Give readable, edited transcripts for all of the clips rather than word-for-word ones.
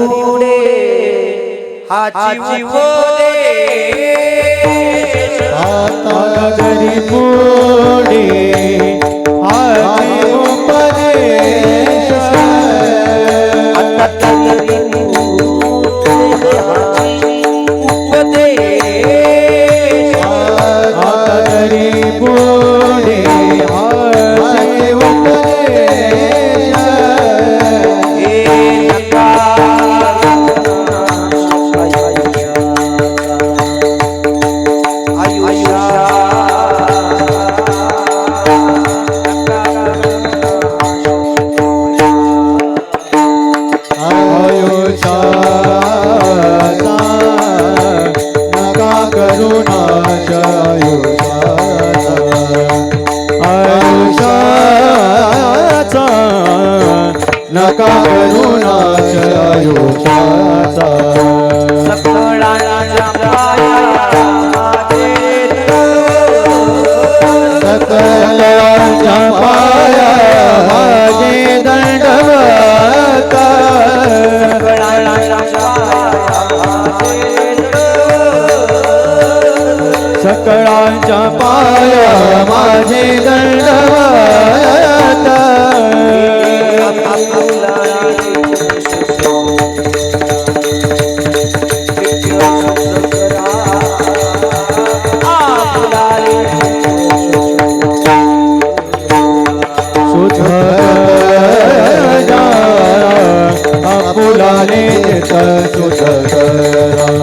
पुढे हाची उपदेश आता घरी पुढे हाची उपदेश आता घरी पुढे हाची उपदेश आता घरी पुढे हाची उपदेश नका करुणाच आयुष्याचा सकळांच्या पाया सकळांच्या पाया माझे दंडवत सकळांच्या पाया माझे दंडवत आपुलाने सुत करा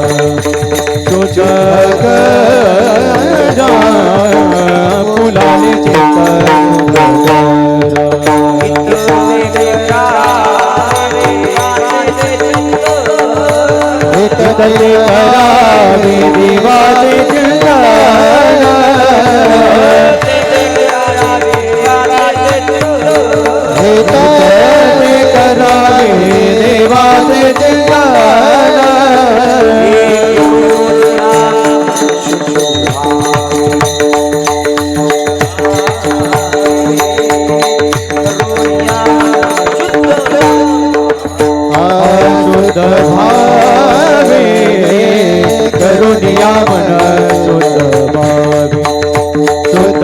सुत करा आपुलाने तले करावे देवाचे चिंतन हे तले करावे देवाचे चिंतन शुद्ध भावे करुणिया मन शुद्ध भावे शुद्ध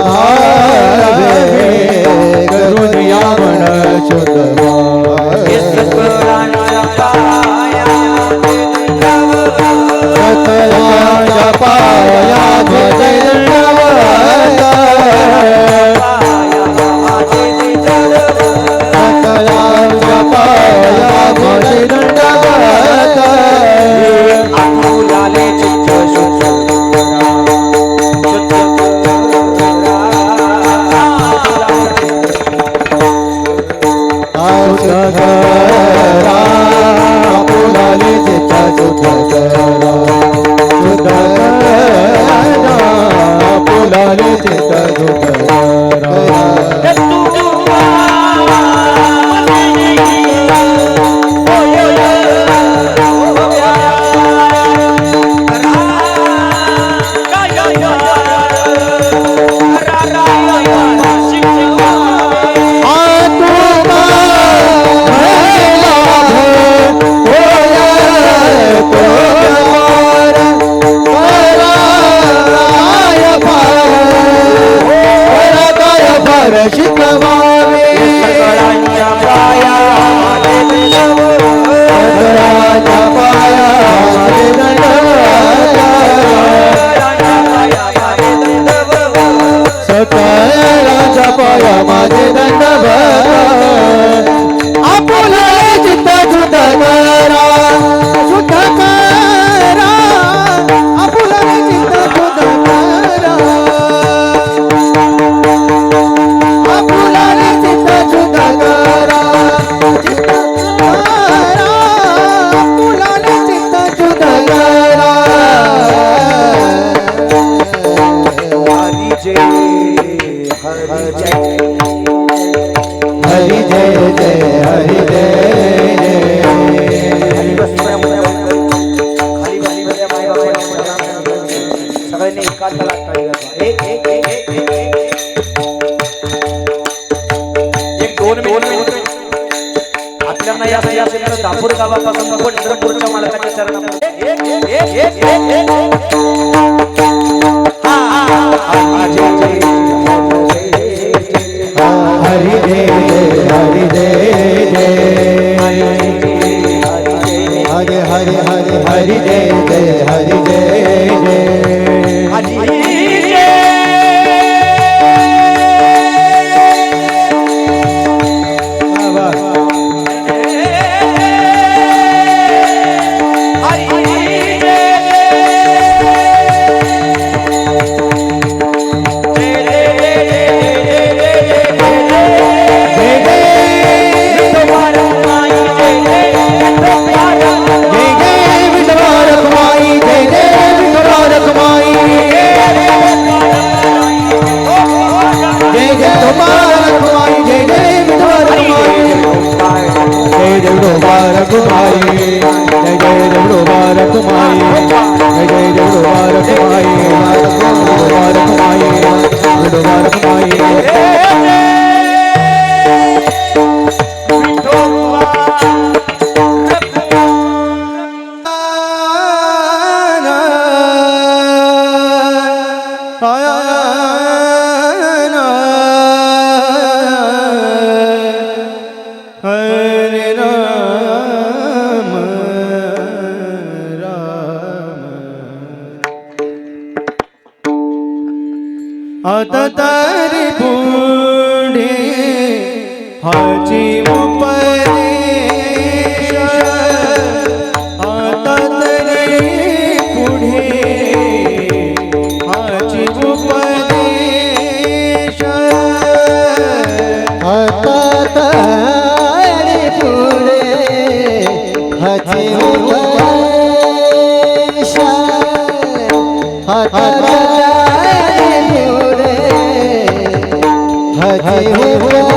भावे करुणिया मन शुद्ध भावे सकळांच्या पाया भजे दंडवत सकळांच्या पाया भजे दंडवत आपुलाने चित्त शुद्ध मनापासून पंढरपूरच्या मालकाच्या चरणामध्ये हरि जय हरि जय जय हरि हरि हरि हरि जय जय हरि जय जय आता तारी पुढे हाची उपदेश आता तारी पुढे हाची उपदेश आता तारी पुढे हाची उपदेश आता हरि उपदेश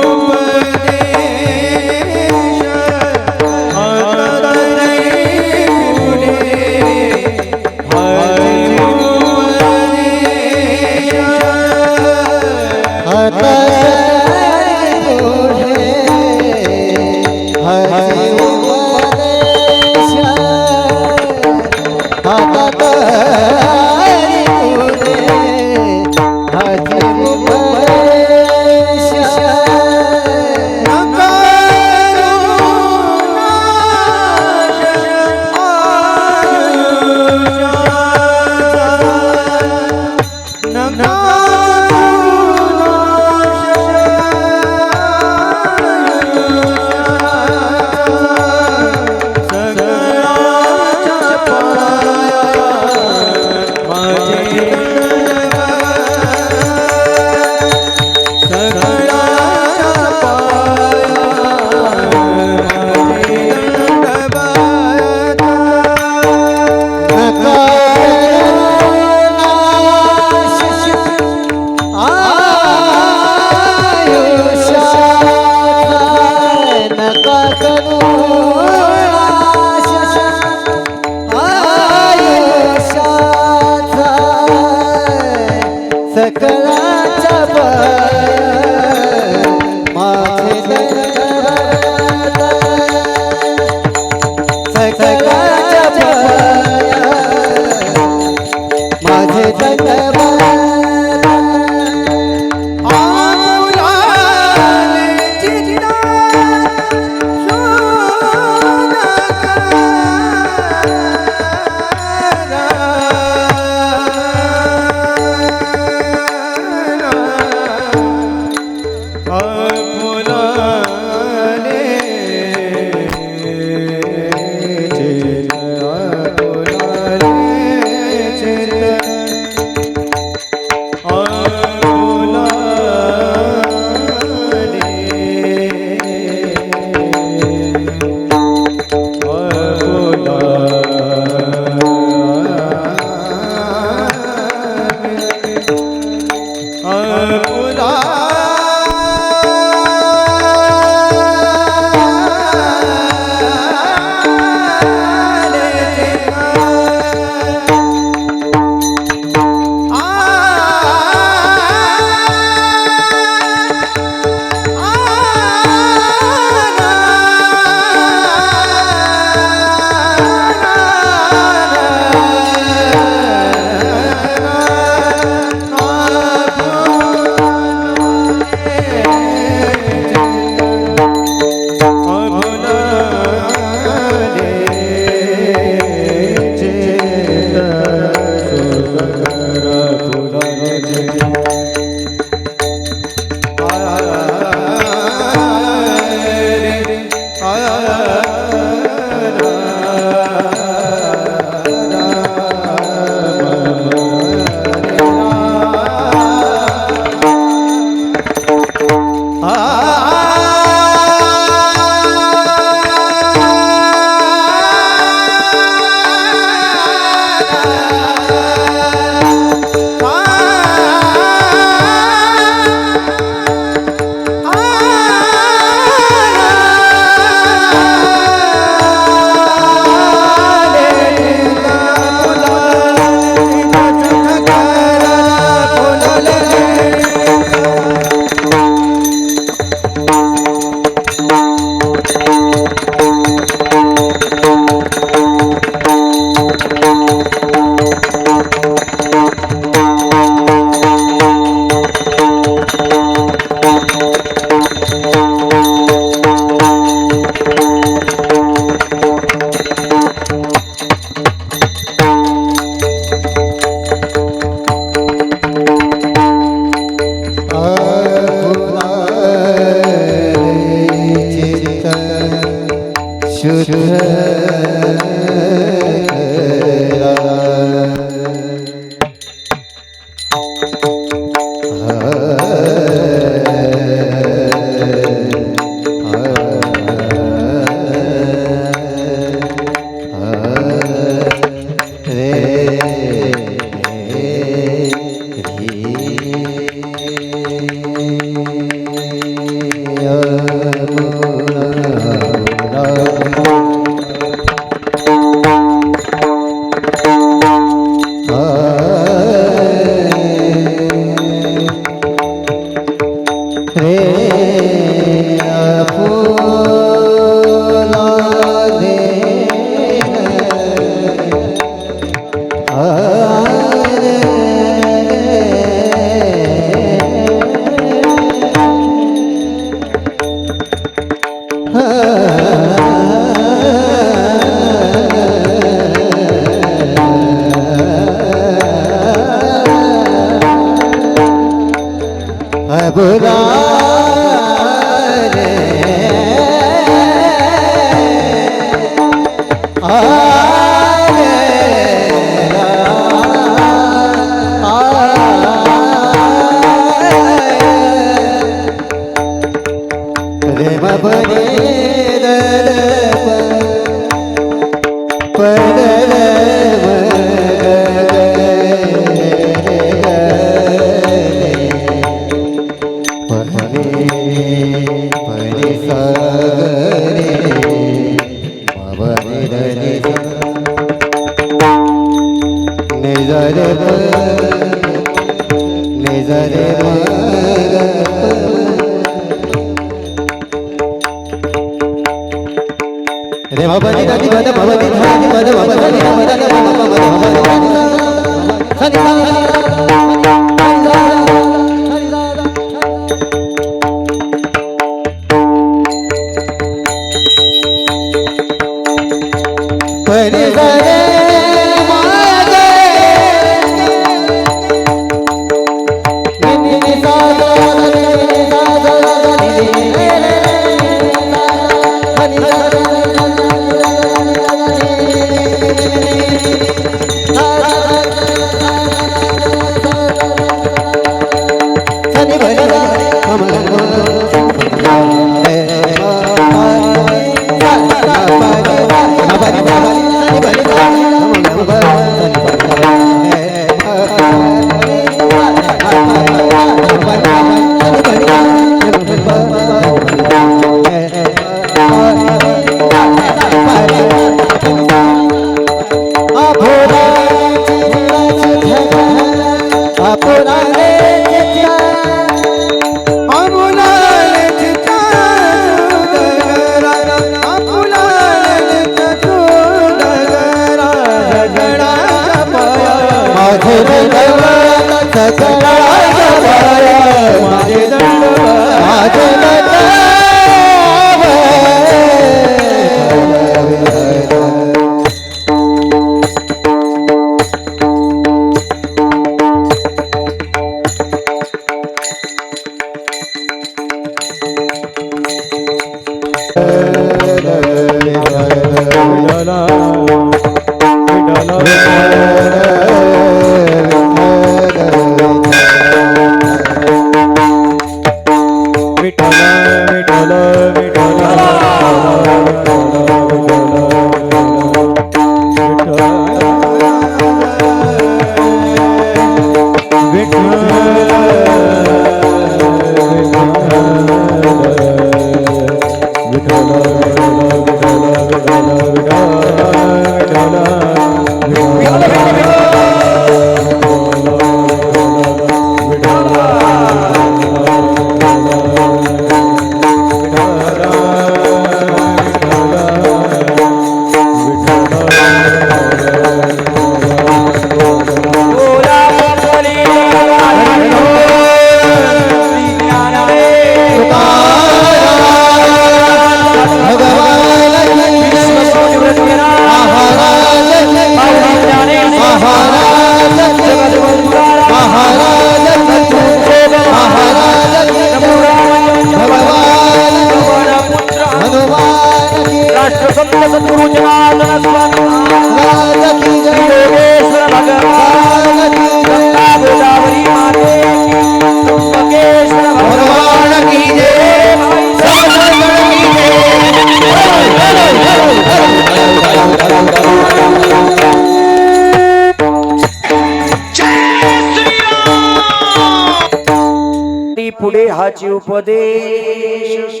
पुढे हाची उपदेश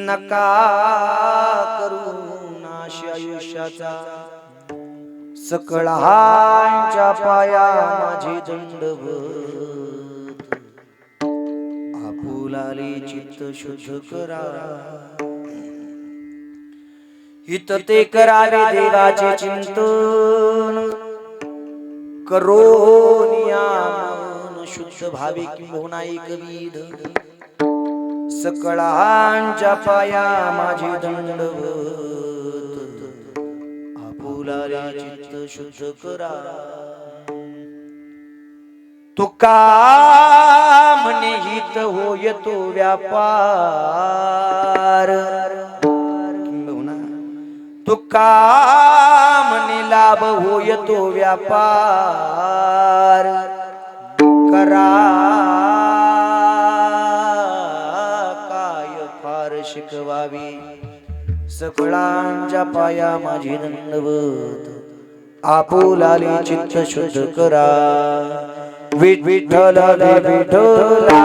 नका करू नाश आयुष्याचा सकळांच्या पाया माझे दंडवत आपुलाले चित्त शुद्ध करा हित ते करावे देवाचे चिंतन करोनियान शुद्ध भावे किंबहुना एकविध सकळांच्या पाया माझे दंडवत आपुलाले चित्त शुद्ध करा तुका म्हणे हित होय तो व्यापार तुका म्हणे लाभ होय तो व्यापार करा काय फार शिकवावी सकळांच्या पाया माझी दंडवत आपुलाले चित्त शुद्ध करा विठ्ठल विठ्ठला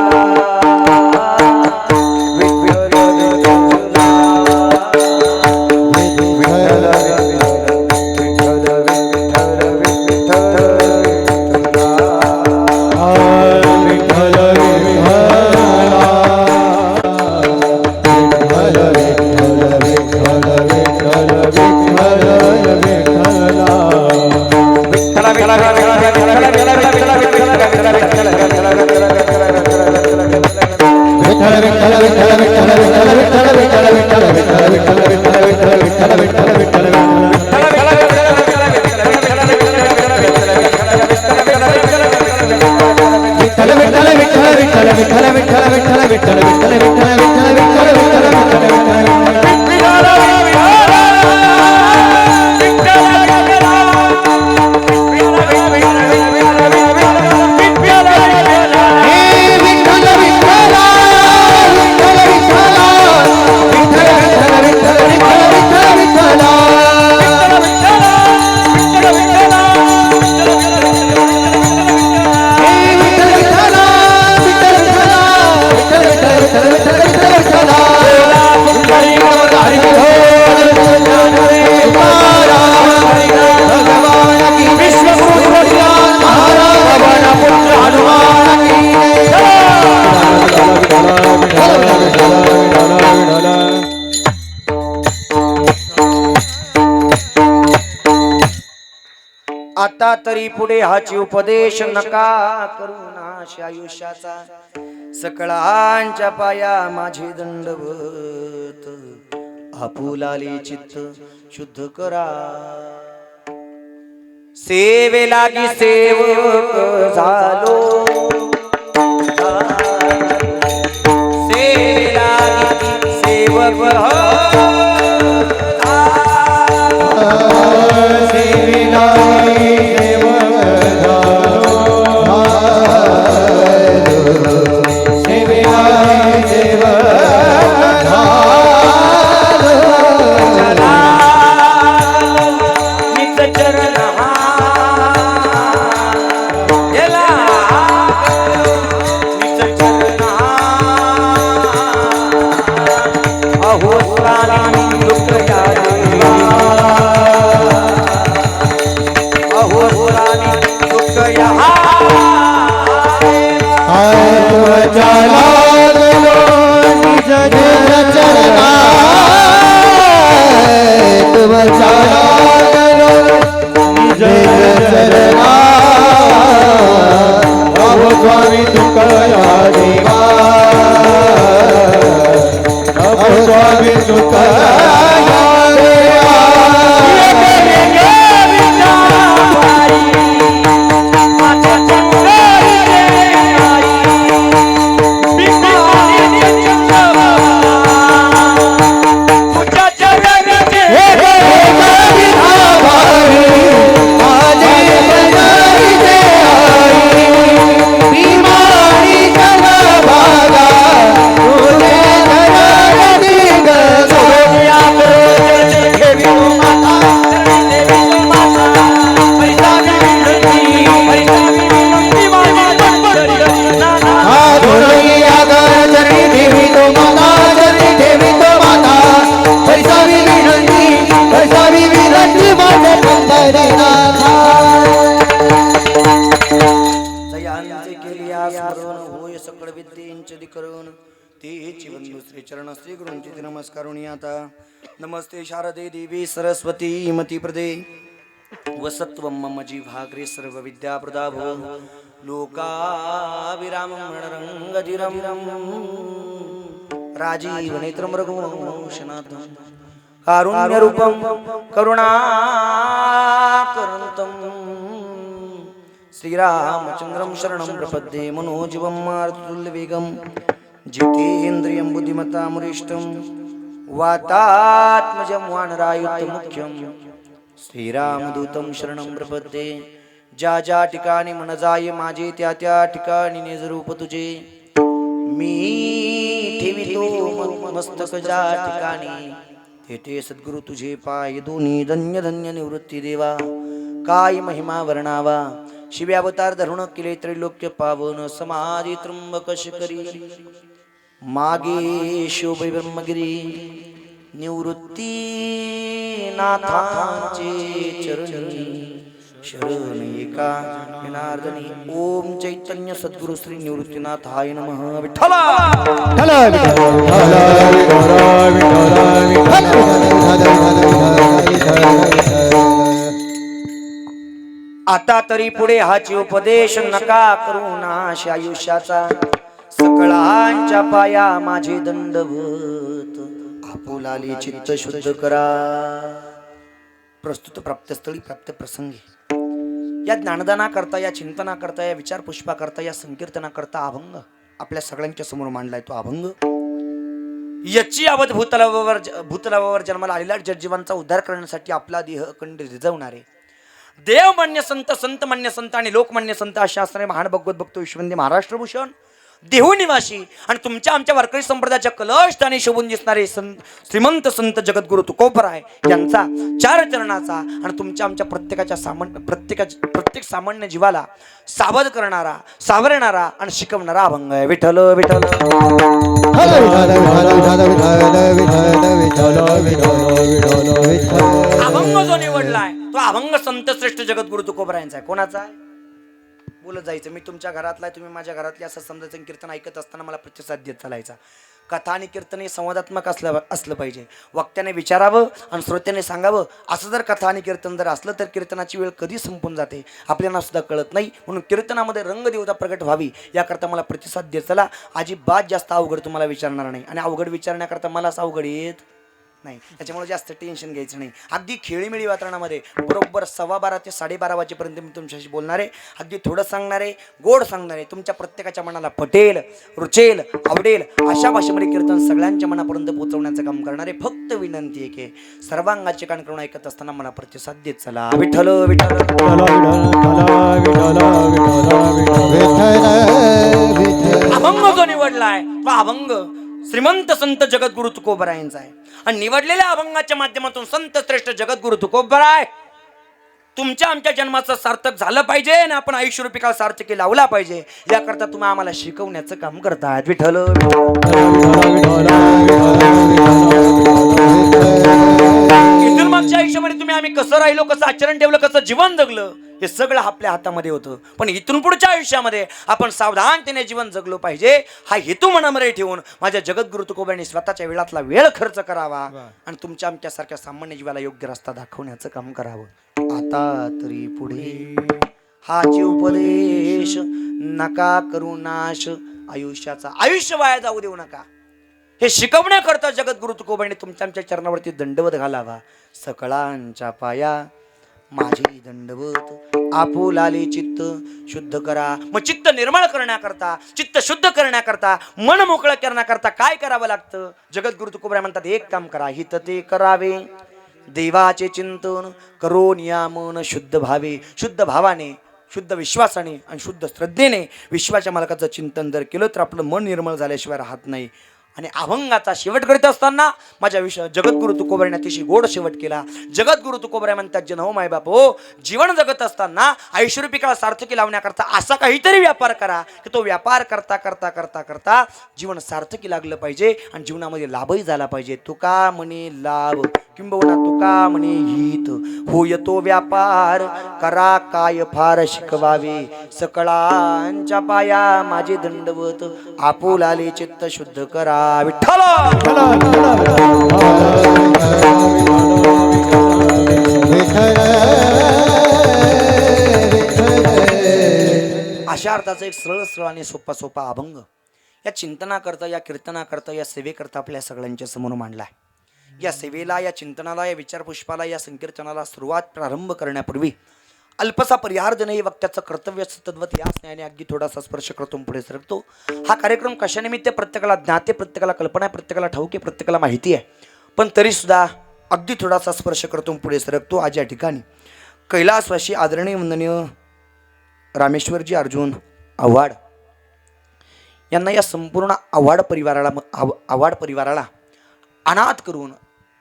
आता तरी पुढे हाची उपदेश नका करू नाश आयुष्याचा सकळांच्या पाया माझे दंडवत आपुलाले चित्त शुद्ध करा सेवे लागी सेवक झालो सेवे लागी सेवक स्वामी तुकया देवा स्वामी तुकया बीमारी केली स्मरण होय सकळ विद्येंचे अधिकरण तेची बंधू श्री चरण श्री गुरूंची नमस्कारुणी आता नमस्ते शारदे देवी सरस्वती मती प्रदे वसत्वं मम जीवाग्रे सर्व विद्या प्रदा भो लोकाविरामं रणरंगधिरं राजीव नेत्रं रघुवंशनाथं कारुण्यरूपं करुणाकरन्तं श्रीरामचन्द्रं शरणं प्रपद्ये मनोजीवं मारुतुल्यवेगं जितेन्द्रियं बुद्धिमतामुरिष्टं वातात्मजं वानरायुधमुख्यं श्रीरामदूतं शरणं प्रपद्ये ज्या ज्या ठिकाणी मन जाय माझे त्या त्या ठिकाणी निज रूप तुझे मी ठेवितो मस्तक ज्या ठिकाणी तेथे सद्गुरु तुझे पाय दोन्ही धन्य धन्य निवृत्ती देवा काय महिमा वर्णावा शिवे अवतार धरून केले त्रैलोक्य पावन समाधी त्र्यंबक शिखरी मागे शोभे ब्रह्मगिरी निवृत्ती नाथांचे चरणी शरण एका जनार्दनी ओम चैतन्य सद्गुरु श्री निवृत्तीनाथाय नमः विठ्ठला आता तरी पुढे हाची उपदेश नका करू नाश आयुष्याचा सकळांच्या पाया माझे दंडवत आपुलाले चित्त शुद्ध करा प्रस्तुत प्राप्तस्थळी प्राप्त प्रसंगी या ज्ञानदाना करता या चिंतना करता या विचार पुष्पा करता या संकीर्तना करता अभंग आपल्या सगळ्यांच्या समोर मांडलाय तो अभंग याची अवध भूतलावर जन्माला आलेल्या जगजीवांचा उद्धार करण्यासाठी आपला देह अखंड रिजवणारे देव मान्य संत संत मान्य संत आणि लोकमान्य संत अशा असणारे महान भगवत भक्त विश्ववंदी महाराष्ट्र भूषण देहू निवासी आणि तुमच्या आमच्या वारकरी संप्रदायाच्या कलष्टाने शोभून दिसणारे श्रीमंत संत जगद्गुरु तुकोबराय यांचा चार चरणाचा आणि तुमच्या आमच्या प्रत्येक सामान्य जीवाला सावध करणारा सावरणारा आणि शिकवणारा अभंग आहे विठ्ठल विठ्ठल अभंग जो निवडलाय तो अभंग संत श्रेष्ठ जगद्गुरु तुकोबरायांचा आहे. कोणाचा आहे बोलत जायचं मी तुमच्या घरातला आहे तुम्ही माझ्या घरातले असं समजायचं कीर्तन ऐकत असताना मला प्रतिसाद देत चालायचा. कथा आणि कीर्तन हे संवादात्मक असलं पाहिजे. वक्त्याने विचारावं आणि श्रोत्याने सांगावं. असं जर कथा आणि कीर्तन जर असलं तर कीर्तनाची वेळ कधी संपून जाते आपल्याला सुद्धा कळत नाही. म्हणून कीर्तनामध्ये रंगदेवता प्रगट व्हावी याकरता मला प्रतिसाद देत चला. अजिबात जास्त अवघड तुम्हाला विचारणार नाही आणि अवघड विचारण्याकरता मलाच अवघड येत नाही. त्याच्यामुळे जास्त टेन्शन घ्यायचं नाही. अगदी खेळीमेळी वातावरणामध्ये बरोबर 12:15 ते 12:30 वाजेपर्यंत मी तुमच्याशी बोलणार आहे. अगदी थोडं सांगणार आहे गोड सांगणार आहे. तुमच्या प्रत्येकाच्या मनाला पटेल रुचेल आवडेल अशा भाषेमध्ये कीर्तन सगळ्यांच्या मनापर्यंत पोहोचवण्याचं काम करणार आहे. फक्त विनंती आहे की सर्वांगाचे कान करून ऐकत असताना मला प्रतिसाद देत चला. विठ्ठल विठ्ठल अभंग जो निवडलाय तो अभंग श्रीमंत संत जगद्गुरु तुकोबरायांचा आहे आणि निवडलेल्या अभंगाच्या माध्यमातून संत श्रेष्ठ जगद्गुरु तुकोबराय तुमच्या आमच्या जन्माचं सार्थक झालं पाहिजे आणि आपण आयुष्यरूपी काळ सार्थकी लावला पाहिजे याकरता तुम्ही आम्हाला शिकवण्याचं काम करताय. विठ्ठल इथून मागच्या आयुष्यामध्ये तुम्ही आम्ही कसं राहिलो कसं आचरण ठेवलं कसं जीवन जगलं हे सगळं आपल्या हातामध्ये होतं. पण इथून पुढच्या आयुष्यामध्ये आपण सावधानतेने जीवन जगलो पाहिजे हा हेतू मनामध्ये ठेवून माझ्या जगद्गुरु तुकोबांनी स्वतःच्या वेळातला वेळ खर्च करावा आणि तुमच्या आमच्यासारख्या सामान्य जीवाला योग्य रस्ता दाखवण्याचं काम करावं. आता तरी पुढे हाची उपदेश नका करू नाश आयुष्याचा आयुष्य वाया जाऊ देऊ नका हे शिकवण्याकरता जगद्गुरु तुकोबांनी तुमच्या आमच्या चरणावरती दंडवत घालावा. सकळांच्या पाया माझे दंडवत आपुलाले चित्त शुद्ध करा. मग चित्त निर्मळ करण्याकरता चित्त शुद्ध करण्याकरता मन मोकळं करण्याकरता काय करावं लागतं. जगद्गुरु तुकोबराय म्हणतात एक काम करा हित ते करावे देवाचे चिंतन करून या मन शुद्ध भावे. शुद्ध भावाने शुद्ध विश्वासाने आणि शुद्ध श्रद्धेने विश्वाच्या मालकाचं चिंतन जर केलं तर आपलं मन निर्मळ झाल्याशिवाय राहत नाही. आणि अभंगाचा शेवट करीत असताना माझ्या विषय जगद्गुरु तुकोबराने अतिशय गोड शेवट केला. जगद्गुरु तुकोबरा म्हणतात, जन हो माय बाप हो, जीवन जगत असताना ऐश्वर्य पिकाला सार्थकी लावण्याकरता असा काहीतरी व्यापार करा की तो व्यापार करता करता करता करता जीवन सार्थकी लागलं पाहिजे आणि जीवनामध्ये लाभही झाला पाहिजे. तुका म्हणे लाभ किंबहुना तुका म्हणे हित, होय तो व्यापार करा काय फार शिकवावे, सकळांच्या पाया माझे दंडवत, आपुलाले चित्त शुद्ध करा. विठ्ठल अशा अर्थाचा एक सरळ सरळ आणि सोपा सोपा अभंग या चिंतनाकरता, या कीर्तनाकरता, या सेवेकरता आपल्या सगळ्यांच्या समोर मांडला आहे. या सेवेला, या चिंतनाला, या विचारपुष्पाला, या संकीर्तनाला सुरुवात प्रारंभ करण्यापूर्वी अल्पसा परिहार्जनही वक्त्याचं कर्तव्य तद्वत या स्नेहाने अगदी थोडासा स्पर्श करतो, पुढे सरकतो. हा कार्यक्रम कशानिमित्त प्रत्येकाला ज्ञाते, प्रत्येकाला कल्पना आहे, प्रत्येकाला ठाऊक आहे, प्रत्येकाला माहिती आहे, पण तरीसुद्धा अगदी थोडासा स्पर्श करतो, पुढे सरकतो. आज या ठिकाणी कैलासवासी आदरणीय वंदनीय रामेश्वरजी अर्जुन आव्हाड यांना, या संपूर्ण आव्हाड परिवाराला अनाथ करून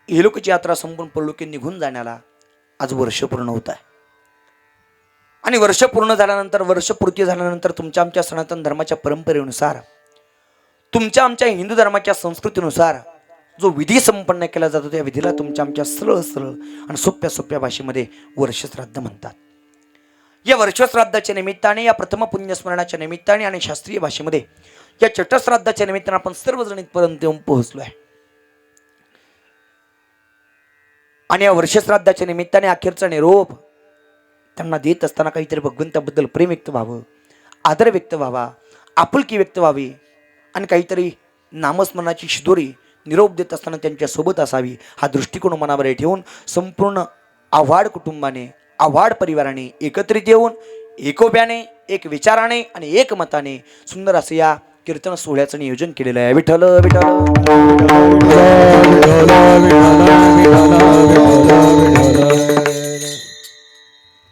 हेलोकची यात्रा संपूर्ण परलोकी निघून जाण्याला आज वर्ष पूर्ण होत आहे. आणि वर्ष पूर्ण झाल्यानंतर, वर्षपूर्ती झाल्यानंतर तुमच्या आमच्या सनातन धर्माच्या परंपरेनुसार, तुमच्या आमच्या हिंदू धर्माच्या संस्कृतीनुसार जो विधी संपन्न केला जातो, त्या विधीला तुमच्या आमच्या सरळ सरळ आणि सोप्या सोप्या भाषेमध्ये वर्षश्राद्ध म्हणतात. या वर्षश्राद्धाच्या निमित्ताने, या प्रथम पुण्यस्मरणाच्या निमित्ताने आणि शास्त्रीय भाषेमध्ये या चटश्राद्धाच्या निमित्ताने आपण सर्वजण इथपर्यंत येऊन पोहोचलो आहे. आणि या वर्षश्राद्धाच्या निमित्ताने अखेरचा निरोप त्यांना देत असताना काहीतरी भगवंताबद्दल प्रेम व्यक्त व्हावं, आदर व्यक्त व्हावा, आपुलकी व्यक्त व्हावी आणि काहीतरी नामस्मरणाची शिदोरी निरोप देत असताना त्यांच्यासोबत असावी, हा दृष्टिकोन मनावर ठेवून संपूर्ण आव्हाड कुटुंबाने, आव्हाड परिवाराने एकत्रित येऊन एकोप्याने, एक विचाराने आणि एक मताने सुंदर असं या कीर्तन सोहळ्याचं नियोजन केलेलं आहे. विठ्ठल विठ्ठल.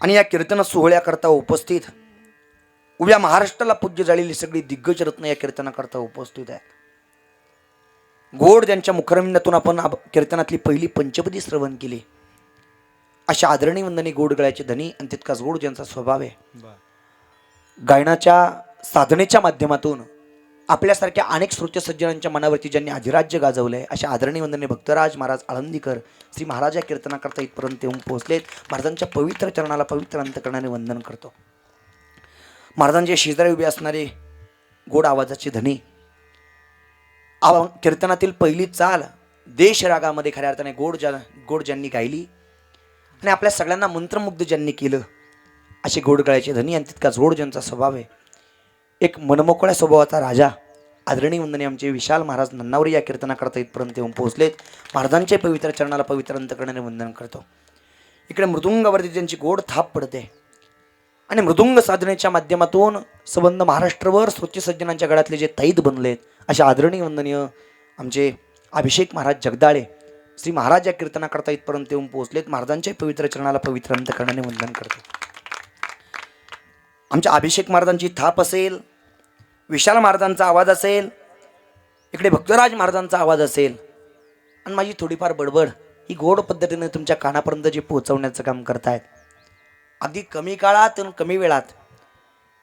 आणि या कीर्तन सोहळ्याकरता उपस्थित, उभ्या महाराष्ट्राला पूज्य झालेली सगळी दिग्गज रत्न या कीर्तनाकरता उपस्थित आहेत. गोड ज्यांच्या मुखरविंदातून आपण कीर्तनातली पहिली पंचपदी श्रवण केली, अशा आदरणीय वंदनी गोड गळ्याचे धनी आणि तितकाच गोड ज्यांचा स्वभाव आहे. गायनाच्या साधनेच्या माध्यमातून आपल्यासारख्या अनेक श्रोते सज्जनांच्या मनावरती ज्यांनी अधिराज्य गाजवलंय, अशा आदरणीय वंदनीय भक्तराज महाराज आळंदीकर श्री महाराज या कीर्तनाकरता इथपर्यंत येऊन पोहोचलेत. महाराजांच्या पवित्र चरणाला पवित्र अंतकरणाने वंदन करतो. महाराजांच्या शेजारी उभे असणारे गोड आवाजाचे धनी, कीर्तनातील पहिली चाल देश रागामध्ये खऱ्या अर्थाने गोड ज्यांनी गायली आणि आपल्या सगळ्यांना मंत्रमुग्ध ज्यांनी केलं, असे गोड गळ्याचे धनी आणि तितकाच गोड ज्यांचा स्वभाव आहे, एक मनमोकळ्या स्वभावाचा राजा आदरणीय वंदनीय आमचे विशाल महाराज नन्नावरी या कीर्तनाकरता इथपर्यंत येऊन पोहोचलेत. महाराजांच्या पवित्र चरणाला पवित्र अंतकरणाने वंदन करतो. इकडे मृदुंगावरती त्यांची गोड थाप पडते आणि मृदुंग साधनेच्या माध्यमातून संबंध महाराष्ट्रभर श्रोते सज्जनांच्या गळ्यातले जे तैद बनलेत, अशा आदरणीय वंदनीय आमचे अभिषेक महाराज जगदाळे श्री महाराज या कीर्तनाकरता इथपर्यंत येऊन पोहोचलेत. महाराजांच्या पवित्र चरणाला पवित्र अंतकरणाने वंदन करतो. आमच्या अभिषेक महाराजांची थाप असेल, विशाल महाराजांचा आवाज असेल, इकडे भक्तराज महाराजांचा आवाज असेल आणि माझी थोडीफार बडबड ही गोड पद्धतीने तुमच्या कानापर्यंत जे पोहोचवण्याचं काम करतायत, अगदी कमी काळात आणि कमी वेळात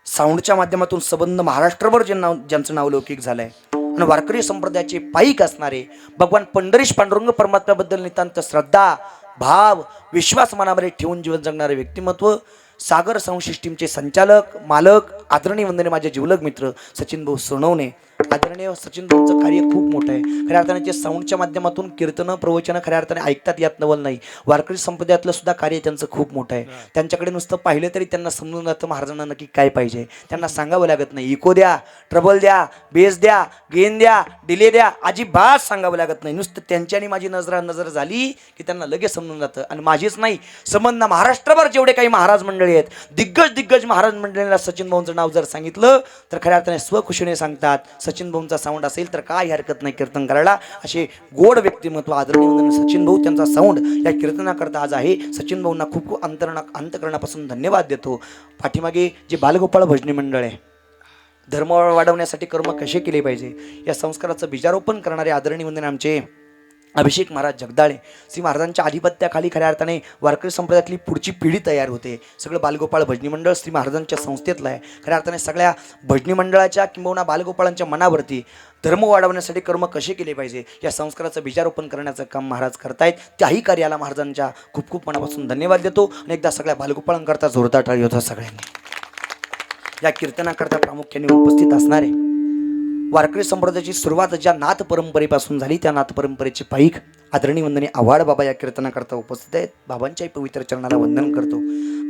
साऊंडच्या माध्यमातून संबंध महाराष्ट्रभर ज्यांचं नाव लौकिक झालंय आणि वारकरी संप्रदायाचे पाईक असणारे भगवान पंढरीश पांडुरंग परमात्म्याबद्दल नितांत श्रद्धा, भाव, विश्वास मनामध्ये ठेवून जीवन जगणारे व्यक्तिमत्व, सागर साऊंड सिस्टीमचे संचालक, मालक, आदरणीय वंदनीय माझे जिवलग मित्र सचिन भाऊ सोनवणे. आदरणीय सचिन भाऊंचं कार्य खूप मोठं आहे. खऱ्या अर्थाने जे साऊंडच्या माध्यमातून कीर्तनं, प्रवचनं खऱ्या अर्थाने ऐकतात यात नवल नाही. वारकरी संप्रदायातलं सुद्धा कार्य त्यांचं खूप मोठं आहे. त्यांच्याकडे नुसतं पाहिलं तरी त्यांना समजून जातं महाराजांना नक्की काय पाहिजे. त्यांना सांगावं लागत नाही, इको द्या, ट्रबल द्या, बेस द्या, गेन द्या, डिले द्या, अजिबात सांगावं लागत नाही. नुसतं त्यांच्यानी माझी नजर झाली की त्यांना लगेच समजून जातं. आणि माझीच नाही, संबंध महाराष्ट्रभर जेवढे काही महाराज मंडळी आहेत, दिग्गज महाराज मंडळीला सचिन भाऊंचं नाव जर सांगितलं तर खऱ्या अर्थाने स्वखुशीने सांगतात. सचिन भाऊंचा साऊंड असेल तर काय हरकत नाही कीर्तन करायला. असे गोड व्यक्तिमत्व आदरणीय सचिन भाऊ, त्यांचा साऊंड या कीर्तनाकरता आज आहे. सचिन भाऊंना खूप खूप अंतकरणापासून धन्यवाद देतो. पाठीमागे जे बालगोपाळ भजनी मंडळ आहे, धर्म वाढवण्यासाठी कर्म कसे केले पाहिजे या संस्काराचं बीजारोपण करणारे आदरणीय वंदन आमचे अभिषेक महाराज जगदाळे. श्री महाराजांच्या आधिपत्याखाली खऱ्या अर्थाने वारकरी संप्रदायातली पुढची पिढी तयार होते. सगळं बालगोपाळ भजनी मंडळ श्री महाराजांच्या संस्थेतलं आहे. खऱ्या अर्थाने सगळ्या भजनी मंडळाच्या किंबहुना बालगोपाळांच्या मनावरती धर्म वाढवण्यासाठी कर्म कसे केले पाहिजे या संस्काराचं बीजारोपण करण्याचं काम महाराज करतायत. त्याही कार्याला महाराजांच्या खूप खूप मनापासून धन्यवाद देतो. आणि एकदा सगळ्या बालगोपाळांकरता जोरदार टाळी होता सगळ्यांनी. या कीर्तनाकरता प्रामुख्याने उपस्थित असणारे वारकरी संप्रदायाची सुरुवात ज्या नाथ परंपरेपासून झाली त्या नाथ परंपरेचे पाईक आदरणीय वंदनीय आव्हाड बाबा या कीर्तनाकरता उपस्थित आहेत. बाबांच्याही पवित्र चरणाला वंदन करतो.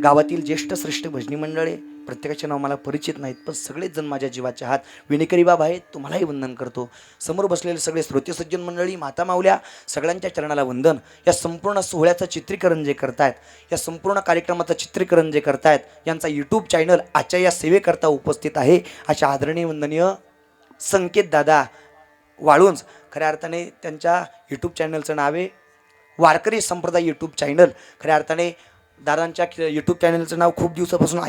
गावातील ज्येष्ठ श्रेष्ठ भजनी मंडळे प्रत्येकाचे नाव मला परिचित नाहीत, पण सगळेच जण माझ्या जीवाचे आहात. विनेकरी बाबा आहेत, तुम्हालाही वंदन करतो. समोर बसलेले सगळे श्रोते सज्जन मंडळी, माता माऊल्या, सगळ्यांच्या चरणाला वंदन. या संपूर्ण सोहळ्याचं चित्रीकरण जे करतायत, या संपूर्ण कार्यक्रमाचं चित्रीकरण जे करतायत, यांचा यूट्यूब चॅनल आजच्या या सेवेकरता उपस्थित आहे अशा आदरणीय वंदनीय संकेत दादा वाळुंज. खऱ्या अर्थाने त्यांच्या यूट्यूब चॅनलचं नाव आहे वारकरी संप्रदाय यूट्यूब चॅनल. खऱ्या अर्थाने दादांच्या यूट्यूब चॅनलचं नाव खूप दिवसापासून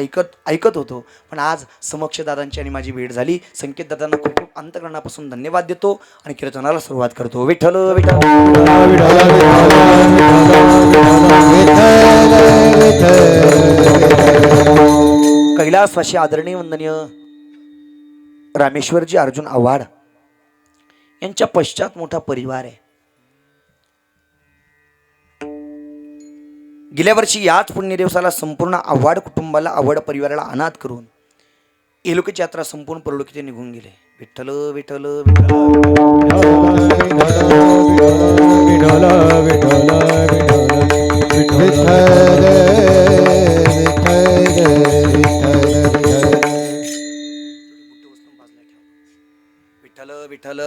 ऐकत होतो, पण आज समक्ष दादांची आणि माझी भेट झाली. संकेत दादांना खूप खूप अंतकरणापासून धन्यवाद देतो आणि कीर्तनाला सुरुवात करतो. विठ्ठल विठ्ठल कैलासवासी आदरणीय वंदनीय रामेश्वरजी अर्जुन आव्हाड यांच्या पश्चात मोठा परिवार आहे. गेल्या वर्षी याच पुण्य दिवसाला संपूर्ण आव्हाड कुटुंबाला आव्हाड परिवाराला अनाथ करून एलोकीची यात्रा संपूर्ण परलोकीत निघून गेले. विठ्ठल विठ्ठल विठ्ठल विठ्ठल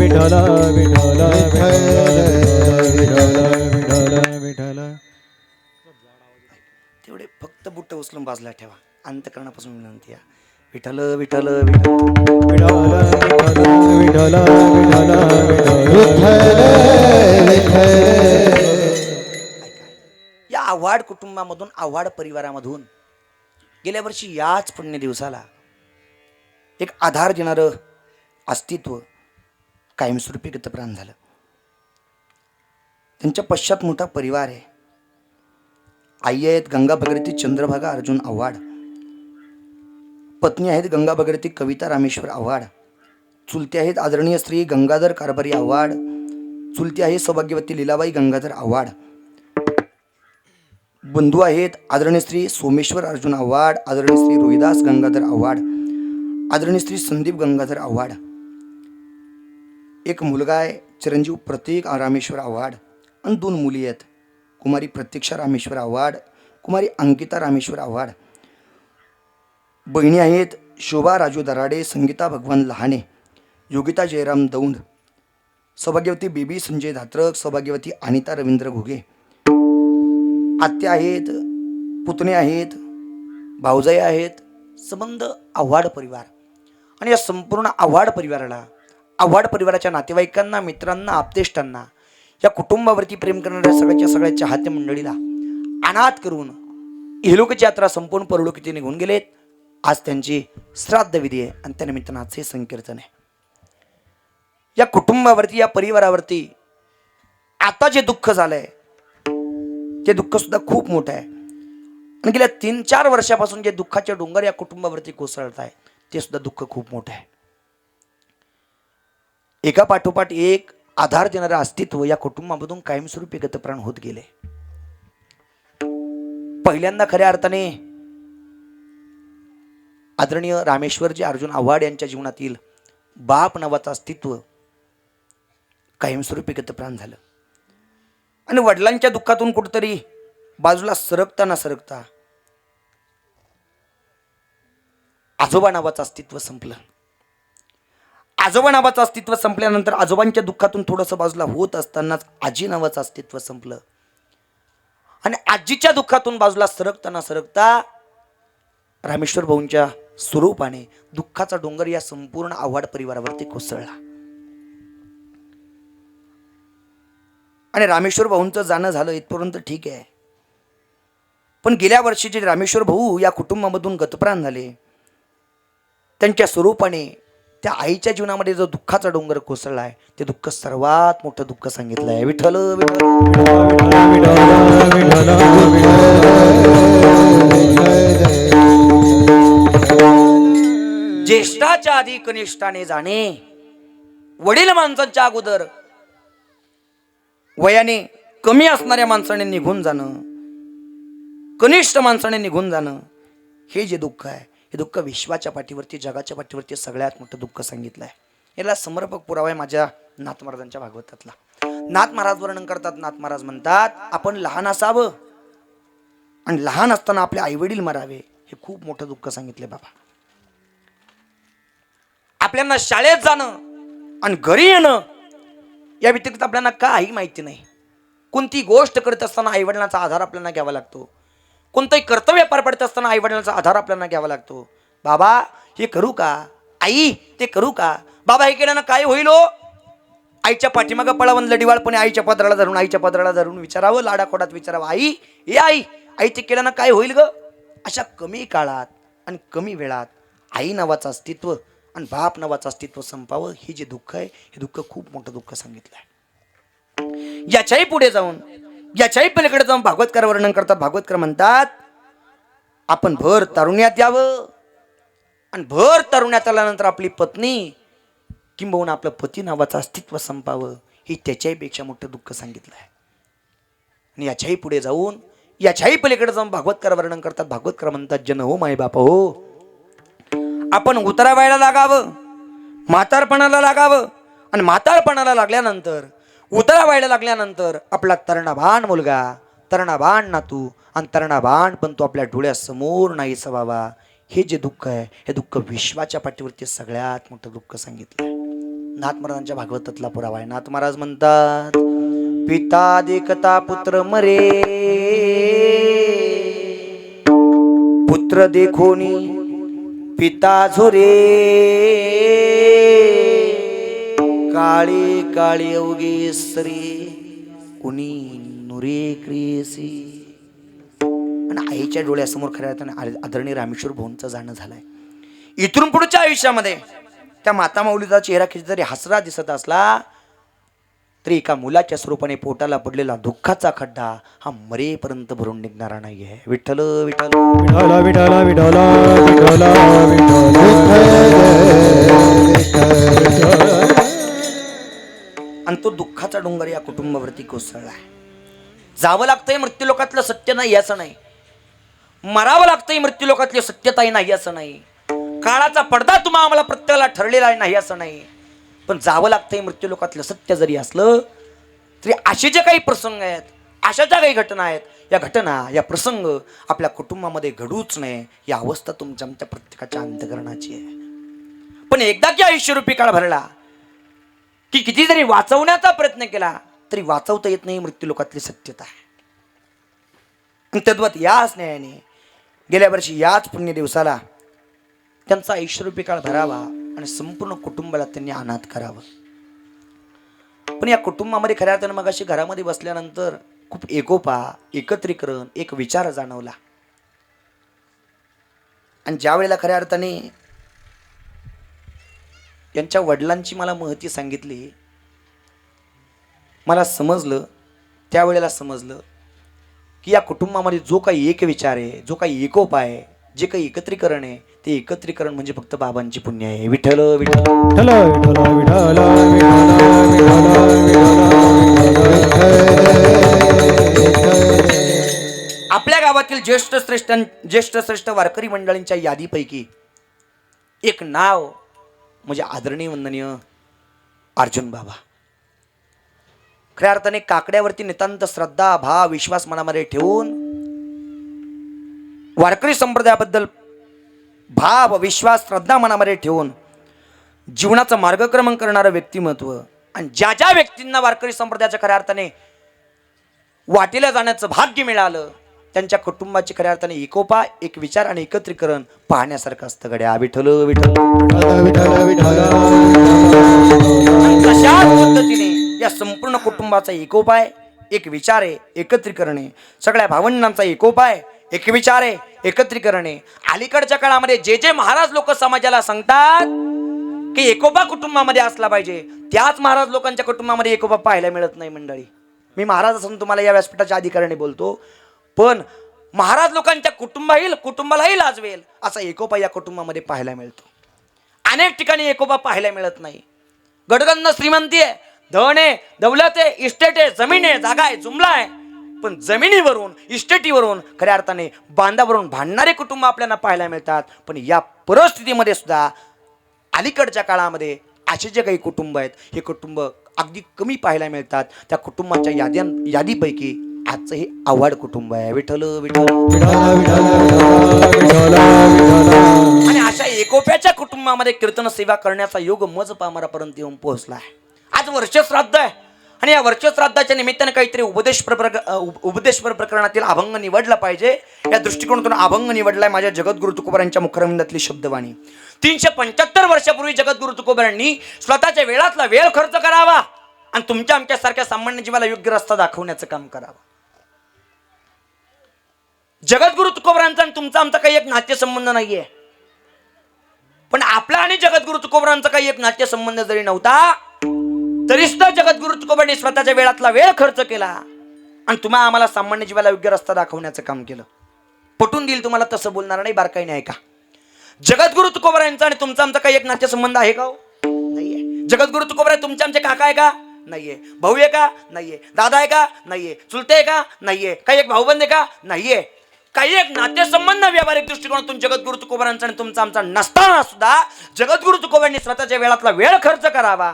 विठ्ठल तेवढे फक्त बुट्ट उचलून बाजूला ठेवा. अंतकरणापासून विनंती आहे. विठ्ठल विठ्ठल या आव्हाड कुटुंबामधून आव्हाड परिवारामधून गेल्या वर्षी याच पुण्य दिवसाला एक आधार देणारं अस्तित्व कायमस्वरूपी गतप्राण झालं. त्यांच्या पश्चात मोठा परिवार आहे. आई आहेत गंगा भगीरथी चंद्रभागा अर्जुन आव्हाड. पत्नी आहेत गंगा भगीरथी कविता रामेश्वर आव्हाड. चुलते आहेत आदरणीय श्री गंगाधर कारभारी आव्हाड. चुलती आहे सौभाग्यवती लीलाबाई गंगाधर आव्हाड. बंधू आहेत आदरणीय श्री सोमेश्वर अर्जुन आव्हाड, आदरणीय श्री रोहिदास गंगाधर आव्हाड, आदरणीय श्री संदीप गंगाधर आव्हाड. एक मुलगा आहे चिरंजीव प्रतीक रामेश्वर आव्हाड आणि 2 मुली आहेत कुमारी प्रतीक्षा रामेश्वर आव्हाड, कुमारी अंकिता रामेश्वर आव्हाड. बहिणी आहेत शोभा राजू दराडे, संगीता भगवान लहाने, योगिता जयराम दौंड, सौभाग्यवती बेबी संजय धात्रक, सौभाग्यवती अनिता रवींद्र घुगे. आत्या आहेत, पुतणे आहेत, भाऊजाई आहेत. संबंध आव्हाड परिवार. आणि या संपूर्ण आव्हाड परिवाराला, आव्हाड परिवाराच्या नातेवाईकांना, मित्रांना, आप्तेष्टांना, या कुटुंबावरती प्रेम करणाऱ्या सगळ्या चाहत्या मंडळीला अनाथ करून इहलोकची यात्रा संपूर्ण परलोकीत निघून गेलेत. आज त्यांची श्राद्ध विधी आहे आणि त्यानिमित्तानं आजचे संकीर्तन आहे. या कुटुंबावरती, या परिवारावरती आता जे दुःख झालंय ते दुःख सुद्धा खूप मोठं आहे. आणि गेल्या 3-4 वर्षापासून जे दुःखाचे डोंगर या कुटुंबावरती कोसळत आहे ते सुद्धा दुःख खूप मोठं आहे. एका पाठोपाठ एक आधार देणारं अस्तित्व या कुटुंबामधून कायमस्वरूपी गतप्राण होत गेले. पहिल्यांदा खऱ्या अर्थाने आदरणीय रामेश्वरजी अर्जुन आव्हाड यांच्या जीवनातील बाप नावाचं अस्तित्व कायमस्वरूपी गतप्राण झालं. आणि वडिलांच्या दुःखातून कुठेतरी बाजूला सरकता आजोबा नावाचं अस्तित्व संपलं. आजोबा नावाचं अस्तित्व संपल्यानंतर आजोबांच्या दुःखातून थोडंसं बाजूला होत असतानाच आजी नावाचं अस्तित्व संपलं. आणि आजीच्या दुःखातून बाजूला सरकता रामेश्वर भाऊंच्या स्वरूपाने दुःखाचा डोंगर या संपूर्ण आव्हाड परिवारावरती कोसळला. आणि रामेश्वर भाऊंचं जाणं झालं इथपर्यंत ठीक आहे. पण गेल्या वर्षी जे रामेश्वर भाऊ या कुटुंबामधून गतप्राण झाले, त्यांच्या स्वरूपाने त्या आईच्या जीवनामध्ये जो दुःखाचा डोंगर कोसळलाय, ते दुःख सर्वात मोठं दुःख सांगितलं आहे. विठ्ठल ज्येष्ठाच्या आधी कनिष्ठाने जाणे, वडील माणसांच्या अगोदर वयाने कमी असणाऱ्या माणसाने निघून जाणं, कनिष्ठ माणसाने निघून जाणं, हे जे दुःख आहे, हे दुःख विश्वाच्या पाठीवरती, जगाच्या पाठीवरती सगळ्यात मोठं दुःख सांगितलं आहे. याला समर्पक पुरावा आहे माझ्या नाथ महाराजांच्या भागवतातला. नाथ महाराज वर्णन करतात. नाथ महाराज म्हणतात, आपण लहान असावं आणि लहान असताना आपले आईवडील मरावे, हे खूप मोठं दुःख सांगितले बाबा. आपल्याला शाळेत जाणं आणि घरी येणं या व्यतिरिक्त आपल्याला काही माहिती नाही. कोणती गोष्ट करत असताना आईवडिलांचा आधार आपल्याला घ्यावा लागतो. कोणतंही कर्तव्य पार पडत असताना आईवडिलांचा आधार आपल्याला घ्यावा लागतो. बाबा हे करू का, आई ते करू का, बाबा हे केल्यानं काय होईल हो. आईच्या पाठीमागं पळावून लढीवाळपणे आईच्या पदराला धरून विचारावं, लाडाखोडात विचारावं, आई हे आई ते केल्यानं काय होईल ग. अशा कमी काळात आणि कमी वेळात आई नावाचं अस्तित्व आणि बाप नावाचं अस्तित्व संपावं, हे जे दुःख आहे, हे दुःख खूप मोठं दुःख सांगितलं आहे. याच्याही पुढे जाऊन, याच्याही पलीकडे जाऊन भागवतकर वर्णन करतात. भागवतकर म्हणतात, आपण भर तारुण्यात यावं आणि भर तारुण्यात आल्यानंतर आपली पत्नी किंबहुना आपलं पती नावाचं अस्तित्व संपावं, हे त्याच्याही पेक्षा मोठं दुःख सांगितलं आहे. आणि याच्याही पुढे जाऊन, याच्याही पलीकडे जाऊन भागवतकर वर्णन करतात. भागवतकर म्हणतात, जन हो माय बाप हो, आपण उतरावायला लागावं, म्हातारपणाला लागावं आणि म्हातारपणाला लागल्यानंतर, उतरावायला लागल्यानंतर आपला तरुणाबाण मुलगा, तरुणाबाण नातू आणि तरुणाबाण पण तो आपल्या डोळ्यासमोर नाही सवावा, हे जे दुःख आहे, हे दुःख विश्वाच्या पाठीवरती सगळ्यात मोठं दुःख सांगितलं. नाथ महाराजांच्या भागवतातला पुरावा आहे. नाथ महाराज म्हणतात, पिता देखता पुत्र मरे, पुत्र देखोनी पिता झोरे, काळे काळे अवघे सरे, कुणी नुरे क्रियसी. आणि आईच्या डोळ्यासमोर खऱ्या अर्थाने आदरणीय रामेश्वर भाऊंचं जाणं झालंय. इथून पुढच्या आयुष्यामध्ये त्या माता माऊलीचा चेहरा जरी हसरा दिसत असला, तरी एका मुलाच्या स्वरूपाने पोटाला पडलेला दुःखाचा खड्डा हा मरेपर्यंत भरून निघणारा नाहीये. विठ्ठल विठ्ठल विठ्ठल विठ्ठल विठ्ठल आणि तो दुःखाचा डोंगर या कुटुंबावरती कोसळला आहे. जावं लागतंय मृत्यूलोकातलं सत्य नाही असं नाही, मरावं लागतंय मृत्यूलोकातली सत्यताही नाही असं नाही, काळाचा पडदा तुम्हा आम्हाला प्रत्येकाला ठरलेला नाही असं नाही, पण जावं लागतंय मृत्यूलोकातलं सत्य जरी असलं तरी असे जे काही प्रसंग आहेत, अशा ज्या काही घटना आहेत, या घटना, या प्रसंग आपल्या कुटुंबामध्ये घडूच नये, ही अवस्था तुमच्या आमच्या प्रत्येकाच्या अंतःकरणाची आहे. पण एकदा की आयुष्यरूपी काळ भरला की किती जरी वाचवण्याचा प्रयत्न केला तरी वाचवता येत नाही मृत्यूलोकातली सत्यता. तद्वत याच न्यायाने गेल्या वर्षी याच पुण्य दिवसाला त्यांचा आयुष्यरूपी काळ भरावा आणि संपूर्ण कुटुंबाला त्यांनी अनाथ करावं. पण या कुटुंबामध्ये खऱ्या अर्थानं मग अशी घरामध्ये बसल्यानंतर खूप एकोपा, एकत्रीकरण, एक विचार जाणवला. आणि ज्या वेळेला खऱ्या अर्थाने यांच्या वडिलांची मला महती सांगितली, मला समजलं, त्यावेळेला समजलं की या कुटुंबामध्ये जो काही एक विचार आहे, जो काही एकोपा आहे, जे काही एकत्रीकरण आहे, ते एकत्रीकरण म्हणजे फक्त बाबांची पुण्य आहे. विठ्ठल विठ्ठल विठ्ठल विठ्ठल विठ्ठल आपल्या गावातील ज्येष्ठ श्रेष्ठ वारकरी मंडळींच्या यादीपैकी एक नाव म्हणजे आदरणीय वंदनीय अर्जुन बाबा. खऱ्या अर्थाने काकड्यावरती नितांत श्रद्धा, भाव, विश्वास मनामध्ये ठेवून वारकरी संप्रदायाबद्दल भाव, विश्वास, श्रद्धा मनामध्ये ठेवून जीवनाचं मार्गक्रमण करणारं व्यक्तिमत्व, आणि ज्या ज्या व्यक्तींना वारकरी संप्रदायाच्या खऱ्या अर्थाने वाटेला जाण्याचं भाग्य मिळालं, त्यांच्या कुटुंबाची खऱ्या अर्थाने एकोपा, एक विचार आणि एकत्रीकरण पाहण्यासारखं असतं. गड्या विठ्ठल विठ्ठल तशाच पद्धतीने या संपूर्ण कुटुंबाचा एकोपा आहे, एक विचार आहे, एकत्रीकरण आहे, सगळ्या भावंडांचा एकोपा आहे, एक विचार आहे, एकत्रीकरण आहे. अलीकडच्या काळामध्ये जे जे महाराज लोक समाजाला सांगतात की एकोपा कुटुंबामध्ये असला पाहिजे, त्याच महाराज लोकांच्या कुटुंबामध्ये एकोपा पाहायला मिळत नाही मंडळी. मी महाराज असून तुम्हाला या व्यासपीठाच्या अधिकाराने बोलतो, पण महाराज लोकांच्या कुटुंबालाही लाजवेल असा एकोपा या कुटुंबामध्ये पाहायला मिळतो. अनेक ठिकाणी एकोपा पाहायला मिळत नाही. गडगंज श्रीमंती आहे, धन आहे, दौलत आहे, इस्टेट आहे, जमीन आहे, जागा आहे, जुमला आहे, पण जमिनीवरून इस्टेटीवरून खऱ्या अर्थाने बांधावरून भांडणारे कुटुंब आपल्याला पाहायला मिळतात. पण या परिस्थितीमध्ये सुद्धा अलीकडच्या काळामध्ये असे जे काही कुटुंब आहेत, हे कुटुंब अगदी कमी पाहायला मिळतात. त्या कुटुंबाच्या यादीपैकी आजचं हे आव्हाड कुटुंब आहे. विठ्ठल विठ्ठल आणि अशा एकोप्याच्या कुटुंबामध्ये कीर्तन सेवा करण्याचा योग मज पामरापर्यंत येऊन पोहोचला आहे. आज वर्षश्राद्ध आहे आणि या वर्षश्राद्धाच्या निमित्ताने काहीतरी उपदेशपर प्रकरणातील अभंग निवडला पाहिजे. या दृष्टिकोनातून अभंग निवडलाय माझ्या जगद्गुरु तुकोबारांच्या मुखरविंदातली शब्दवाणी. 375 वर्षापूर्वी जगद्गुरु तुकोबारांनी स्वतःच्या वेळातला वेळ खर्च करावा आणि तुमच्या आमच्यासारख्या सामान्य जीवाला योग्य रस्ता दाखवण्याचं काम करावं. जगद्गुरु तुकोबारांचा आणि तुमचा आमचा काही एक नाट्यसंबंध नाहीये, पण आपला आणि जगद्गुरु तुकोबारांचा काही एक नाट्यसंबंध जरी नव्हता तरी सुद्धा जगद्गुरु तुकोबांनी स्वतःच्या वेळातला वेळ खर्च केला आणि तुम्हाला आम्हाला सामान्य जीवाला योग्य रस्ता दाखवण्याचं काम केलं. पटून देईल तुम्हाला, तसं बोलणार नाही, बारकाईने ऐका. जगद्गुरु तुकोबारांचा आणि तुमचा आमचा काही एक नाट्यसंबंध आहे का? नाहीये. जगद्गुरु तुकोबाराय तुमचे आमचे काका आहे का? नाहीये. भाऊ आहे का? नाहीये. दादा आहे का? नाहीये. चुलते आहे का? नाहीये. काही एक भाऊबंद आहे का? नाहीये. काही एक नाट्यसंबंध व्यावहारिक दृष्टिकोनातून जगद्गुरु तुकोबारांचा आणि तुमचा आमचा नसताना सुद्धा जगद्गुरु तुकोबांनी स्वतःच्या वेळातला वेळ खर्च करावा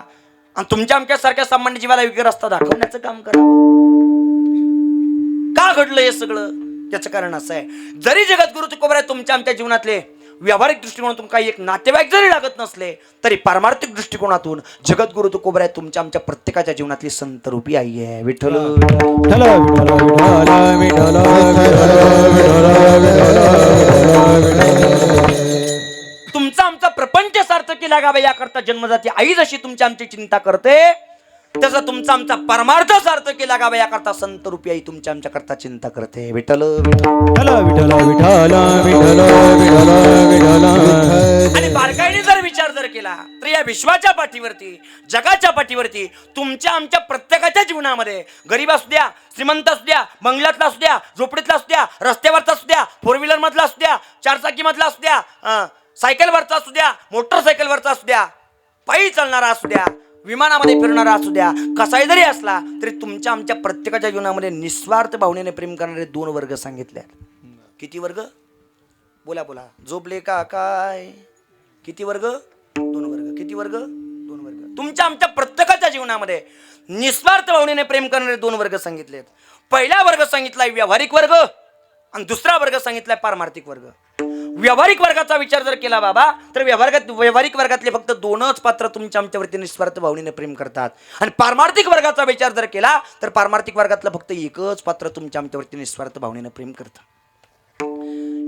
आणि तुमच्या आमच्यासारख्या सामान्य जीवाला योग्य रस्ता दाखवण्याचं काम करावं. का घडलं हे सगळं? त्याचं कारण असं आहे, जरी जगद्गुरु तुकोबाराय तुमच्या आमच्या जीवनातले व्यावहारिक दृष्टिकोनातून काही एक नातेवाईक जरी लागत नसले तरी पारमार्थिक दृष्टिकोनातून जगद्गुरु तुकोबाराय तुमच्या आमच्या प्रत्येकाच्या जीवनातली संत रूपी आई आहे. विठ्ठल तुमचा आमचा प्रपंच सार्थकी लागावा याकरता जन्मजाती आई जशी तुमच्या आमची चिंता करते, तसं तुमचा आमचा परमार्थ सार्थकी लागावा याकरता संत रूपी आई तुमच्या आमच्या करता चिंता करते. विठ्ठल आणि बारकाईने जर विचार जर केला तर या विश्वाच्या पाठीवरती, जगाच्या पाठीवरती तुमच्या आमच्या प्रत्येकाच्या जीवनामध्ये गरीब असू द्या, श्रीमंत असू द्या, बंगल्यातला असू द्या, झोपडीतला असू द्या, रस्त्यावरचा असू द्या, फोर व्हीलर मधला असू द्या, चारचाकी मधला असू द्या, सायकलवरचा असू द्या, मोटरसायकलवरचा असू द्या, पायी चालणारा असू द्या, विमानामध्ये फिरणारा असू द्या, कसाही जरी असला तरी तुमच्या आमच्या प्रत्येकाच्या जीवनामध्ये निस्वार्थ भावनेने प्रेम करणारे 2 वर्ग सांगितले. किती वर्ग? बोला बोला. झोपले का काय? किती वर्ग? 2 वर्ग. किती वर्ग? 2 वर्ग. तुमच्या आमच्या प्रत्येकाच्या जीवनामध्ये निस्वार्थ भावनेने प्रेम करणारे 2 वर्ग सांगितलेत. पहिला वर्ग सांगितलाय व्यावहारिक वर्ग आणि दुसरा वर्ग सांगितलाय पारमार्थिक वर्ग. व्यावहारिक वर्गाचा विचार जर केला बाबा तर व्यावहारिक वर्गातले फक्त 2च पात्र तुमच्या आमच्यावरती निस्वार्थ भावनेने प्रेम करतात आणि पारमार्थिक वर्गाचा विचार जर केला तर पारमार्थिक वर्गातलं फक्त एकच पात्र तुमच्या आमच्यावरती निस्वार्थ भावनेने प्रेम करतं.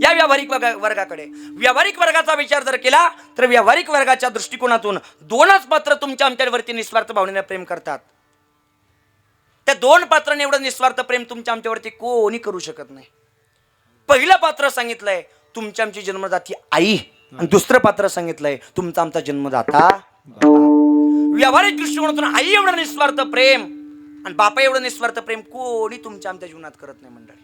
या व्यावहारिक वर्गाचा विचार जर केला तर व्यावहारिक वर्गाच्या दृष्टिकोनातून 2च पात्र तुमच्या आमच्यावरती निस्वार्थ भावनेने प्रेम करतात. त्या 2 पात्रांनी एवढं निस्वार्थ प्रेम तुमच्या आमच्यावरती कोणी करू शकत नाही. पहिलं पात्र सांगितलंय तुमच्या आमची जन्मदाती आई आणि दुसरं पात्र सांगितलंय तुमचा आमचा जन्मदाता. व्यावहारिक दृष्टिकोनातून आई एवढं निस्वार्थ प्रेम आणि बापा एवढं निस्वार्थ प्रेम कोणी तुमच्या आमच्या जीवनात करत नाही मंडळी.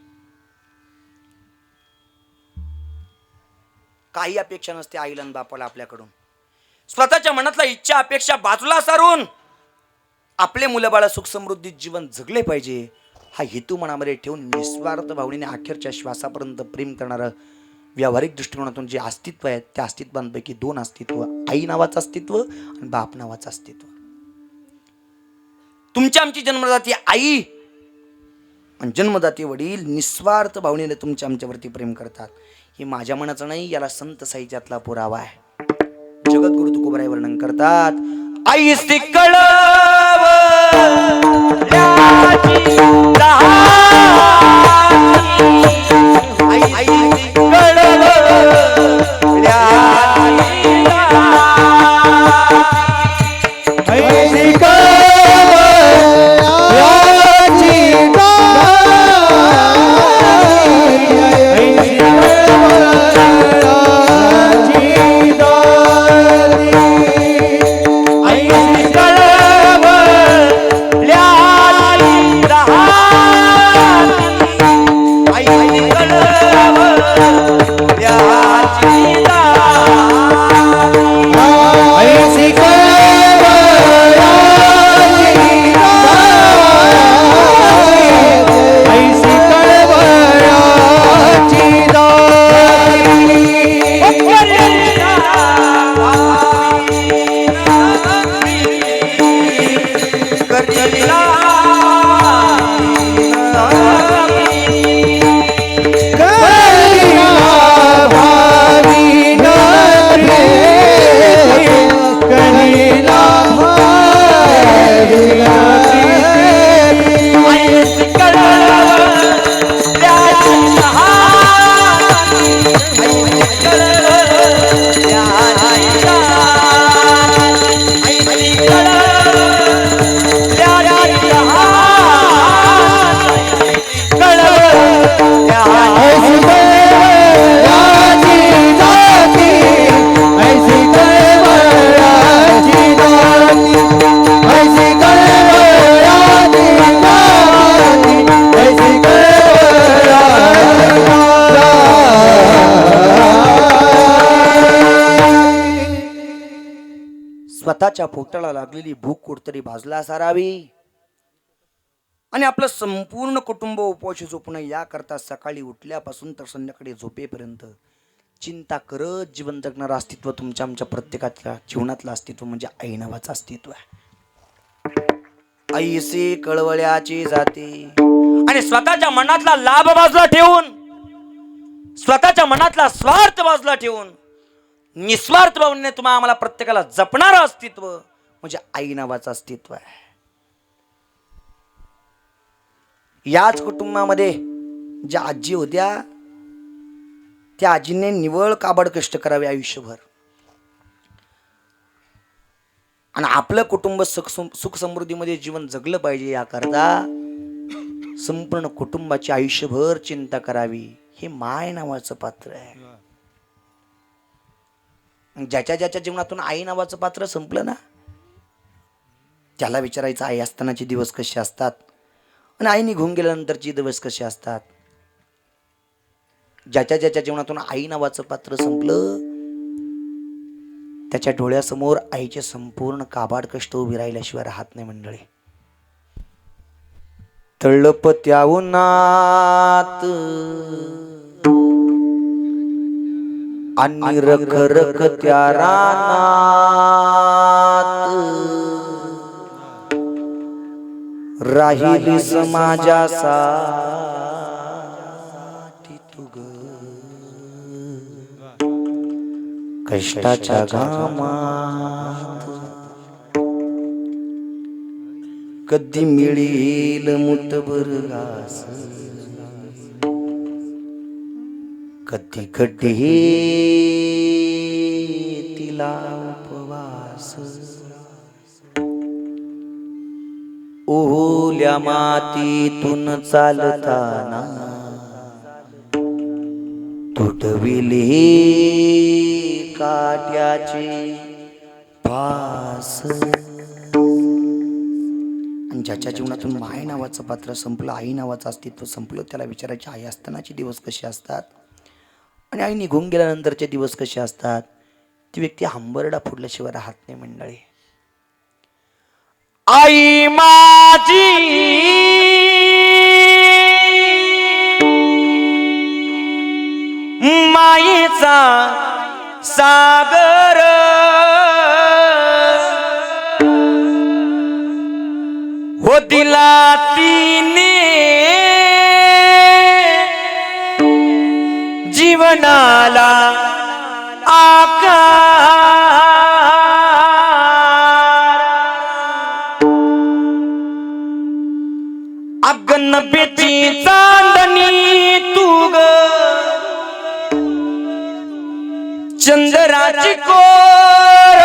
काही अपेक्षा नसते आईला आणि बापाला आपल्याकडून. स्वतःच्या मनातला इच्छा अपेक्षा बाजूला सारून आपले मुलंबाळ सुख समृद्धीत जीवन जगले पाहिजे हा हेतू मनामध्ये ठेवून निस्वार्थ भावनेने अखेरच्या श्वासापर्यंत प्रेम करणारं व्यावहारिक दृष्टिकोनातून जे अस्तित्व आहे त्या अस्तित्वांपैकी 2 अस्तित्व, आई नावाचं अस्तित्व आणि बाप नावाचं अस्तित्व. तुमच्या आमची जन्मदाती आई आणि जन्मदाते वडील निस्वार्थ भावनेने तुमच्या आमच्यावरती प्रेम करतात. हे माझ्या मनाचं नाही, याला संत साहित्यातला पुरावा आहे. जगद्गुरु तुकोबाराय वर्णन करतात, आई स्वतःच्या पोटाला लागलेली भूक कुठतरी बाजूला सारावी आणि आपलं संपूर्ण कुटुंब उपवाशी झोपणं याकरता सकाळी उठल्यापासून तर संध्याकाळी झोपेपर्यंत चिंता करत जीवन जगणारं अस्तित्व तुमच्या आमच्या प्रत्येकाच्या जीवनातलं अस्तित्व म्हणजे आई नावाचं अस्तित्व आहे. आईसे कळवळ्याची जाते आणि स्वतःच्या मनातला लाभ बाजूला ठेवून, स्वतःच्या मनातला स्वार्थ बाजूला ठेवून निस्वार्थ भावनेने तुम्हाला आम्हाला प्रत्येकाला जपणारं अस्तित्व म्हणजे आई नावाचं अस्तित्व आहे. याच कुटुंबामध्ये ज्या आजी होत्या त्या आजीने निवळ काबाड कष्ट करावे आयुष्यभर आणि आपलं कुटुंब सुख समृद्धीमध्ये जीवन जगलं पाहिजे याकरता संपूर्ण कुटुंबाची आयुष्यभर चिंता करावी. हे माय नावाचं पात्र आहे. ज्याच्या ज्याच्या जीवनातून आई नावाचं पात्र संपलं ना त्याला विचारायचं आई असतानाचे दिवस कसे असतात आणि आई निघून गेल्यानंतरचे दिवस कसे असतात. ज्याच्या ज्याच्या जीवनातून आई नावाचं पात्र संपलं त्याच्या डोळ्यासमोर आईचे संपूर्ण काबाड कष्ट उभी राहिल्याशिवाय राहत नाही मंडळी. तळपत्या उन्हात आणि रख रख त्या रानात राहिली समाजासाठी तू ग कष्टाच्या घामात कधी मिळेल मुठभर घास कधी कधी तिला उपवास ओल्या मातीतून चालताना तुटविले काट्याचे फास. आणि ज्याच्या जीवनातून माय नावाचं पात्र संपलं, आई नावाचं अस्तित्व संपलं, त्याला विचारायचे आई असतानाचे दिवस कसे असतात आणि आई निघून गेल्यानंतरचे दिवस कसे असतात. ती व्यक्ती हंबरडा फुडल्याशिवाय राहत नाही मंडळी. आई माझी मायेचा सागर हो दिला तिने जीवनाला अगनबेची चांदणी तू ग चंद्राची कोर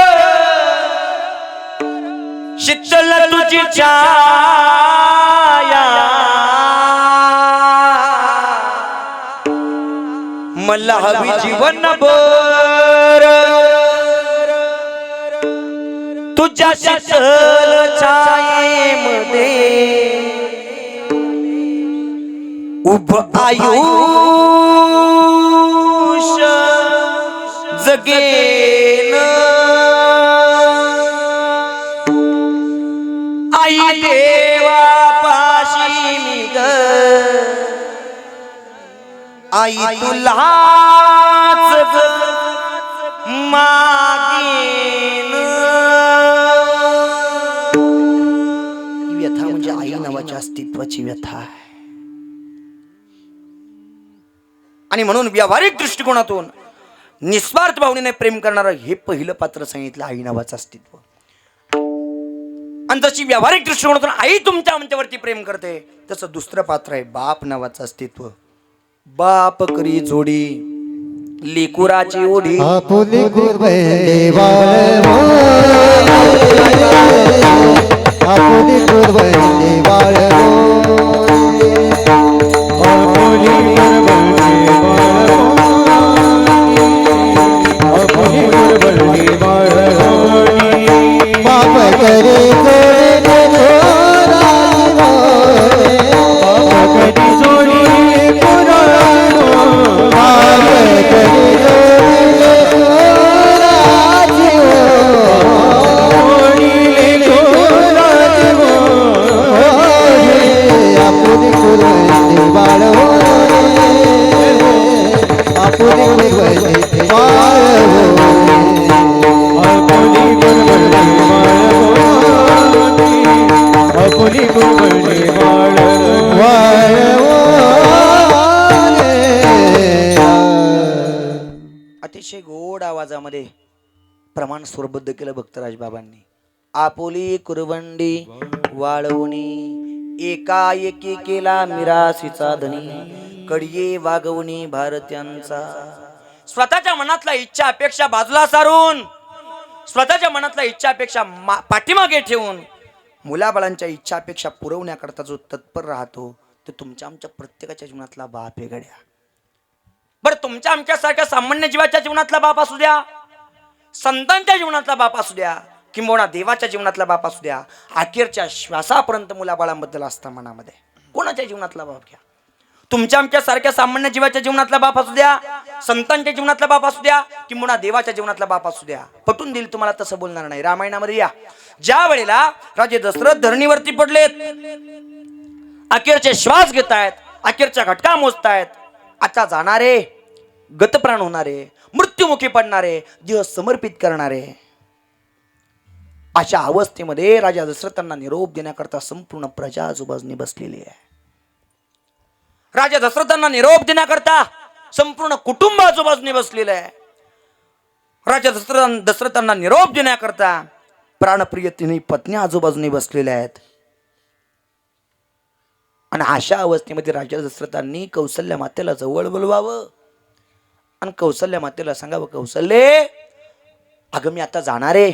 शीतल तुझी छाया मला हवी जीवनभर तुझ्या शीतल छायेमध्ये उभ आयुष्य जगेन. आई देवा पाशी मी ग आई तुलाच ग मागेन. ही व्यथा म्हणजे आई नावाच्या अस्तित्वाची व्यथा आहे. आणि म्हणून व्यावहारिक दृष्टिकोनातून निस्वार्थ भावनेने प्रेम करणारं हे पहिलं पात्र सांगितलं आई नावाचं अस्तित्व. आणि जशी व्यावहारिक दृष्टिकोनातून आई तुमच्या आमच्यावरती प्रेम करते तसं दुसरं पात्र आहे बाप नावाचं अस्तित्व. बाप करी जोडी लेकुराची ओढी आपुली कुर्बे वाळ आपुली कुर्बे वाळ बाप करे प्रमाण स्वरबद्ध केलं भक्तराज बाबांनी. आपोली कुरवंडी वाळवणी एकाएकी केला मिरासीचा धनी कडये वागवणी भारत्यांचा. स्वतःच्या मनातला इच्छा अपेक्षा बाजूला सारून स्वतःच्या मनातला इच्छा अपेक्षा पाठीमागे ठेवून मुलाबाळांच्या इच्छा अपेक्षा पुरवण्याकरता जो तत्पर राहतो तो तुमच्या आमच्या प्रत्येकाच्या जीवनातला बाप आहे गड्या. बरं तुमच्या आमच्यासारख्या सामान्य जीवाच्या जीवनातला बाप असू द्या, संतांच्या जीवनातला बाप असू द्या, किंबहुना देवाच्या जीवनातला बाप असू द्या, अखेरच्या श्वासापर्यंत मुलाबाळांबद्दल असता मनामध्ये कोणाच्या जीवनातला बाप घ्या. तुमच्या आमच्या सारख्या सामान्य जीवाच्या जीवनातला बाप असू द्या, संतांच्या जीवनातला बाप असू द्या, किंबहुना देवाच्या जीवनातला बाप असू द्या, पटून देईल तुम्हाला तसं बोलणार नाही. रामायणामध्ये या ज्या वेळेला राजे दशरथ धरणीवरती पडलेत, अखेरचे श्वास घेत आहेत, अखेरच्या घटका मोजतायत, आता जाणारे, गतप्राण होणारे, मृत्युमुखी पडणारे, देह समर्पित करणारे, अशा अवस्थेमध्ये राजा दशरथांना निरोप देण्याकरता संपूर्ण प्रजा आजूबाजूने बसलेली आहे. राजा दशरथांना निरोप देण्याकरता संपूर्ण कुटुंब आजूबाजूने बसलेलं आहे. राजा दशरथांना निरोप देण्याकरता प्राणप्रिय तिन्ही पत्नी आजूबाजूने बसलेल्या आहेत. आणि अशा अवस्थेमध्ये राजा दशरथांनी कौसल्या मातेला जवळ बोलवावं आणि कौसल्या मातेला सांगावं, कौसल्ये, अगं मी आता जाणारे,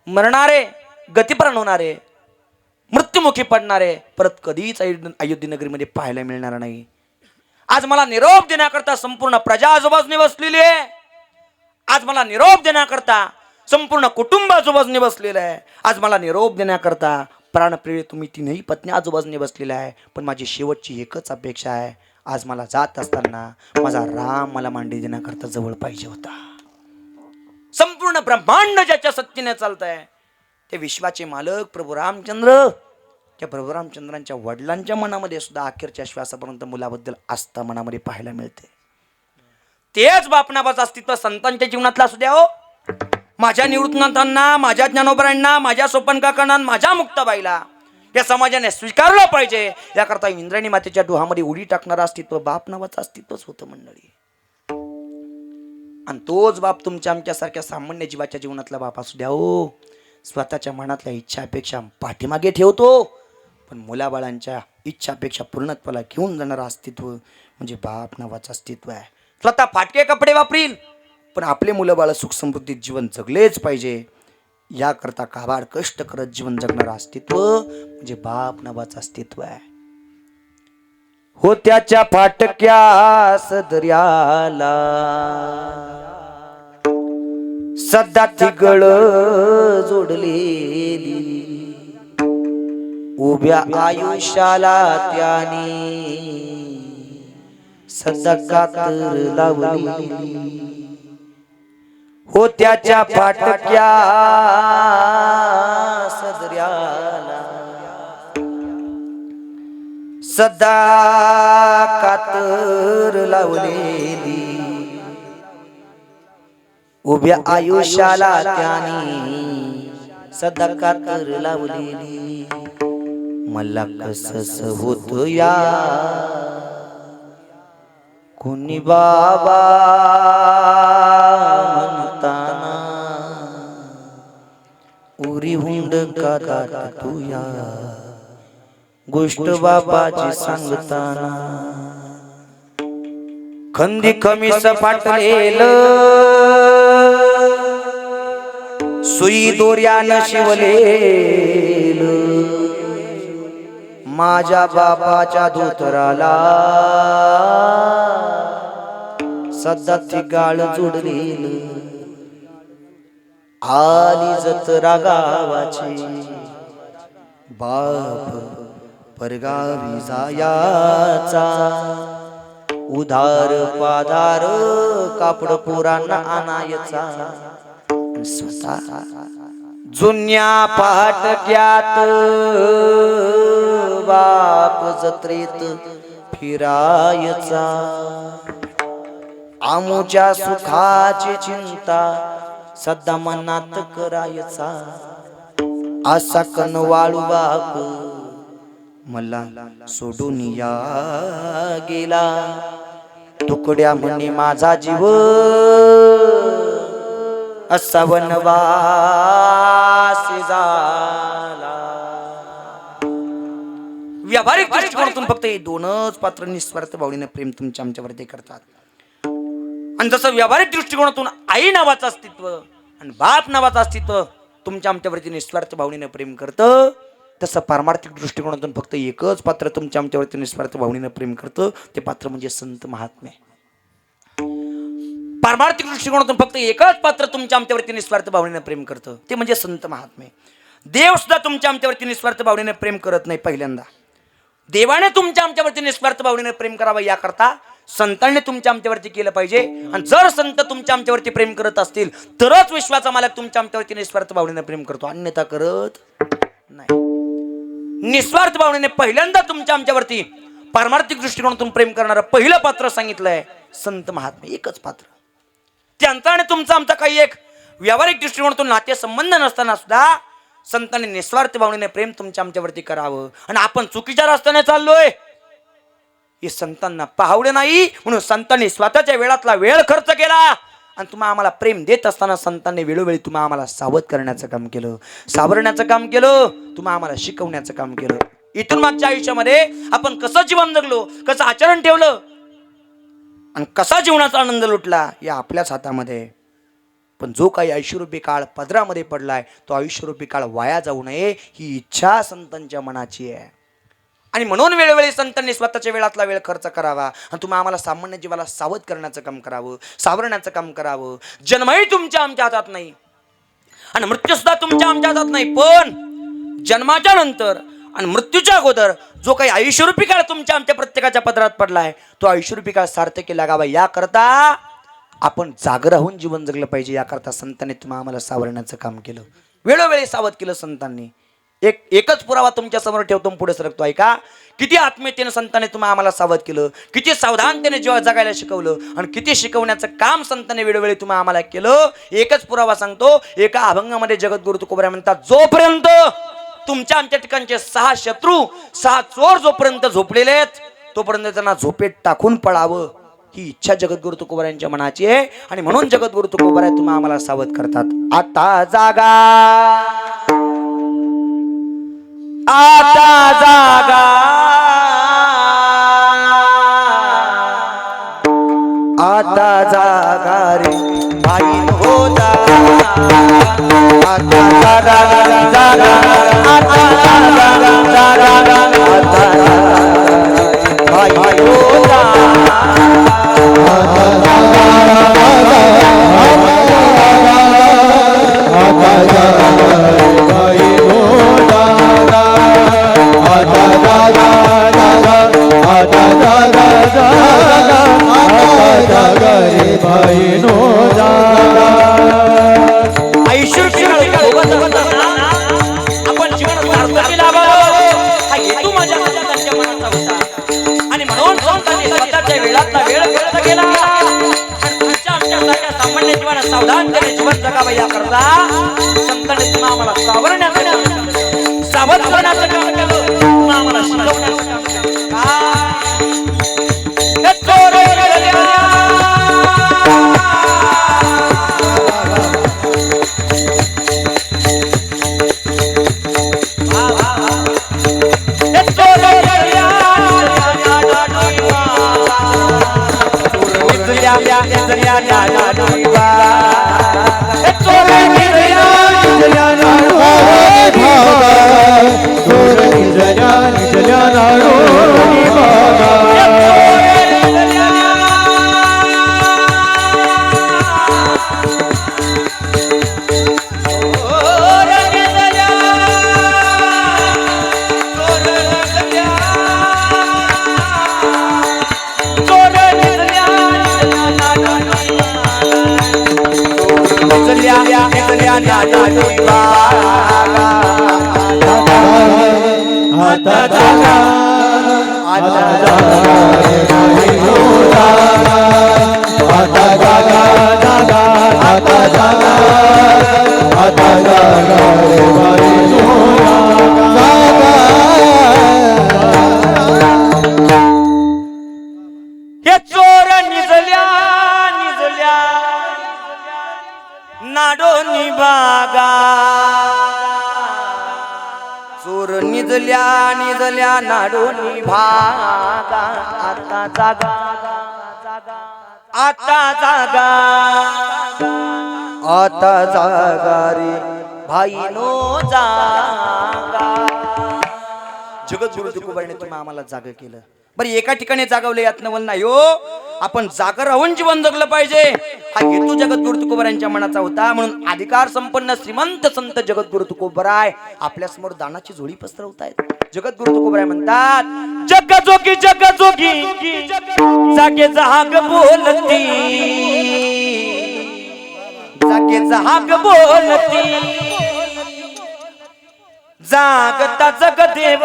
मरणारे, गतिप्राण होणारे, मृत्युमुखी पडणारे, परत कधीच अयोध्या नगरीमध्ये पाहायला मिळणार नाही. आज मला निरोप देण्याकरता संपूर्ण प्रजा आजूबाजूने बसलेली आहे. आज मला निरोप देण्याकरता संपूर्ण कुटुंब आजूबाजूने बसलेलं आहे. आज मला निरोप देण्याकरता प्राणप्रिय तुम्ही तीनही पत्नी आजूबाजूने बसलेल्या आहे. पण माझी शेवटची एकच अपेक्षा आहे, आज मला जात असताना माझा राम मला मांडी देण्याकरता जवळ पाहिजे होता. संपूर्ण ब्रह्मांड ज्याच्या सत्तेने चालत आहे ते विश्वाचे मालक प्रभू रामचंद्र, त्या प्रभू रामचंद्रांच्या वडिलांच्या मनामध्ये सुद्धा अखेरच्या श्वासापर्यंत मुलाबद्दल आस्था मनामध्ये पाहायला मिळते. तेच बापनाबाचं अस्तित्व संतांच्या जीवनातलं असू द्या हो. माझ्या निवृत्तनाथांना, माझ्या ज्ञानोबरांना, माझ्या सोपन काकांना, माझ्या मुक्ताबाईला या समाजाने स्वीकारलं पाहिजे, याकरता इंद्रायणी मातेच्या डोहामध्ये उडी टाकणारं अस्तित्व बाप नावाचं अस्तित्वच होतं मंडळी. आणि तोच बाप तुमच्या आमच्यासारख्या सामान्य जीवाच्या जीवनातला बाप असू द्या हो. स्वतःच्या मनातल्या इच्छा अपेक्षा पाठीमागे ठेवतो, पण मुलाबाळांच्या इच्छा अपेक्षा पूर्णत्वाला घेऊन जाणारं अस्तित्व म्हणजे बाप नावाचं अस्तित्व आहे. स्वतः फाटके कपडे वापरील, पण आपले मुलं बाळ सुख समृद्धीत जीवन जगलेच पाहिजे, याकरता काबाड कष्ट करत जीवन जगणारं अस्तित्व म्हणजे बाप नावाचं अस्तित्व आहे. हो त्याच्या फाटक्या सदर्याला सदा तिगळ जोडलेली, उभ्या आयुष्याला त्याने सदा कातर लावली. हो त्याच्या फाटक्या सदर्याला सदा कातर लावलेली, उभ्या आयुष्याला त्याने सदा कातर लावलेली. मला कसस होत या कुणी बाबा म्हणताना, उरी हुंड का तू या गोष्ट बाबाची सांगताना. खंदी खमीस फाटलेलं सुई दोऱ्यानं शिवलेलं, माझ्या बापाच्या धोतराला सदा ती गाळ जोडलेलं. आली जत्रा गावाची बाप परगावी जायाचा, उधार पादार कापड पोरांना आणायचा. स्वतः जुन्या फाटक्यात बाप जत्रेत फिरायचा, आमुच्या सुखाची चिंता सदा मनात करायचा. असा कनवाळू बाप मला सोडून या गेला, तुकड्या म्हणे माझा जीव असा वनवासी झाला. व्यावहारिक दृष्टिकोनातून फक्त हे दोनच पात्र निस्वार्थ भावनेने प्रेम तुमच्या आमच्यावरती करतात. आणि जसं व्यावहारिक दृष्टिकोनातून आई नावाचं अस्तित्व आणि बाप नावाचं अस्तित्व तुमच्या आमच्यावरती निस्वार्थ भावनेने प्रेम करतं, तसं पारमार्थिक दृष्टिकोनातून फक्त एकच पात्र तुमच्या आमच्यावरती निस्वार्थ भावनेने प्रेम करतं, ते पात्र म्हणजे संत महात्मे. पारमार्थिक दृष्टिकोनातून फक्त एकच पात्र तुमच्या आमच्यावरती निस्वार्थ भावनेने प्रेम करतं, ते म्हणजे संत महात्मे. देव सुद्धा तुमच्या आमच्यावरती निस्वार्थ भावनेने प्रेम करत नाही. पहिल्यांदा देवाने तुमच्या आमच्यावरती निस्वार्थ भावनेने प्रेम करावं याकरता संतांनी तुमच्या आमच्यावरती केलं पाहिजे. आणि जर संत तुमच्या आमच्यावरती प्रेम करत असतील तरच विश्वाचा मालक तुमच्या आमच्यावरती निस्वार्थ भावनेने प्रेम करतो, अन्यथा करत नाही. निस्वार्थ भावनेने पहिल्यांदा तुमच्या आमच्यावरती पारमार्थिक दृष्टिकोनातून प्रेम करणारं पहिलं पात्र सांगितलंय संत महात्मे. एकच पात्र. त्यांचा आणि तुमचा आमचा काही एक व्यावहारिक दृष्टिकोनातून नातेसंबंध नसताना सुद्धा संतांनी निस्वार्थ भावनेने प्रेम तुमच्या आमच्यावरती करावं. आणि आपण चुकीच्या रस्त्याने चाललोय हे संतांना पाहवलं नाही, म्हणून संतांनी स्वतःच्या वेळातला वेळ खर्च केला. आणि तुम्हा आम्हाला प्रेम देत असताना संतांनी वेळोवेळी तुम्हा आम्हाला सावध करण्याचं काम केलं, सावरण्याचं काम केलं, तुम्हा आम्हाला शिकवण्याचं काम केलं. इथून मागच्या आयुष्यामध्ये आपण कसं जीवन जगलो, कसं आचरण ठेवलं आणि कसा जीवनाचा आनंद लुटला या आपल्याच हातामध्ये. पण जो काही आयुष्यरूपी काळ पदरामध्ये पडलाय तो आयुष्यरूपी काळ वाया जाऊ नये ही इच्छा संतांच्या मनाची आहे. आणि म्हणून वेळोवेळी संतांनी स्वतःच्या वेळातला वेळ खर्च करावा आणि तुम्ही आम्हाला सामान्य जीवाला सावध करण्याचं काम करावं, सावरण्याचं काम करावं. जन्मही तुमच्या आमच्या हातात नाही आणि मृत्यू सुद्धा तुमच्या आमच्या हातात नाही, पण जन्माच्या नंतर आणि मृत्यूच्या अगोदर जो काही आयुष्यरूपी काळ तुमच्या आमच्या प्रत्येकाच्या पदरात पडलाय तो आयुष्यरूपी काळ सार्थकी लागावा याकरता आपण जागर राहून जीवन जगलं पाहिजे. याकरता संतांनी तुम्हाला आम्हाला सावरण्याचं काम केलं, वेळोवेळी सावध केलं संतांनी. एकच पुरावा तुमच्या समोर ठेवतो, पुढे सरकतो. ऐका, किती आत्मीयतेने संतांनी तुम्हाला आम्हाला सावध केलं, किती सावधानतेने जीवन जगायला शिकवलं आणि किती शिकवण्याचं काम संतांनी वेळोवेळी तुम्हाला आम्हाला केलं. एकच पुरावा सांगतो. एका अभंगामध्ये जगद्गुरु तुकोबरा म्हणतात, जोपर्यंत तुमच्या आमच्या ठिकाणचे 6 शत्रू 6 चोर जोपर्यंत झोपलेले आहेत तोपर्यंत त्यांना झोपेत टाकून पळावं ही इच्छा जगद्गुरु तुकोबरा यांच्या मनाची आहे. आणि म्हणून जगद्गुरु तुकोबरा तुम्हाला आम्हाला सावध करतात. आता जागा, आता जागा, आता जागा रे बाई हो जागा, आता जागा जागा, आता जागा जागा, आता बाई हो जागा, आता जागा बाई हो जागा, आता जागा जागा, आता जागा जागा, आता जागा रे बाई नो जागा. आपण जीवन सार्थकी लाभावं हा हेतू माझ्या संतांच्या मनाचा होता. आणि म्हणून संतांनी स्वतःच्या वेळातला वेळ खर्च केला आणि तुमच्या आमच्यासारख्या सामान्य जीवन सावधानतेने जीवन जगावं याकरता संतांनी तुम्हाला आम्हाला सावरण्याचं काम केलं, सावध करण्याचं काम केलं, तुम्हाला आम्हाला शिकवण्याचं काम केलं. नाडो चोर निजल्या नाडोनी भागा आता जागा रे भाईनो जागा. जगद्गुरु तुकोबाने तुम्ही आम्हाला जाग केलं. बरं एका ठिकाणी जागवले यात नवल नाही हो. आपण जागर राहून जीवन जगलं पाहिजे हा हेतू जगद्गुरु तुकोबारांच्या मनाचा होता. म्हणून अधिकार संपन्न श्रीमंत संत जगद्गुरु तुकोबाराय आपल्या समोर दानाची झोळी पसरवतायत. जगद्गुरु तुकोबाराय म्हणतात जग जोगी जागे जहाग बोलती जागे जहाग बोलती जागता जगदेव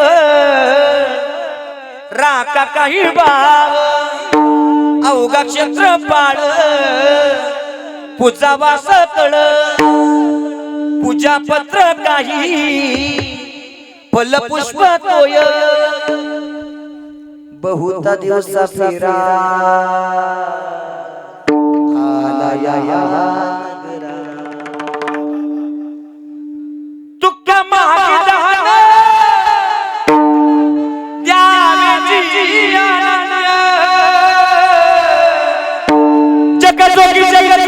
राका काही बाव अवघा क्षेत्रपाळ पूजावा सकळ पूजा पत्र काही फल पुष्प तोय बहुता दिवसा फिरा आला या तुका मागे दहन द्यावेची आनंद जगजोगी जागे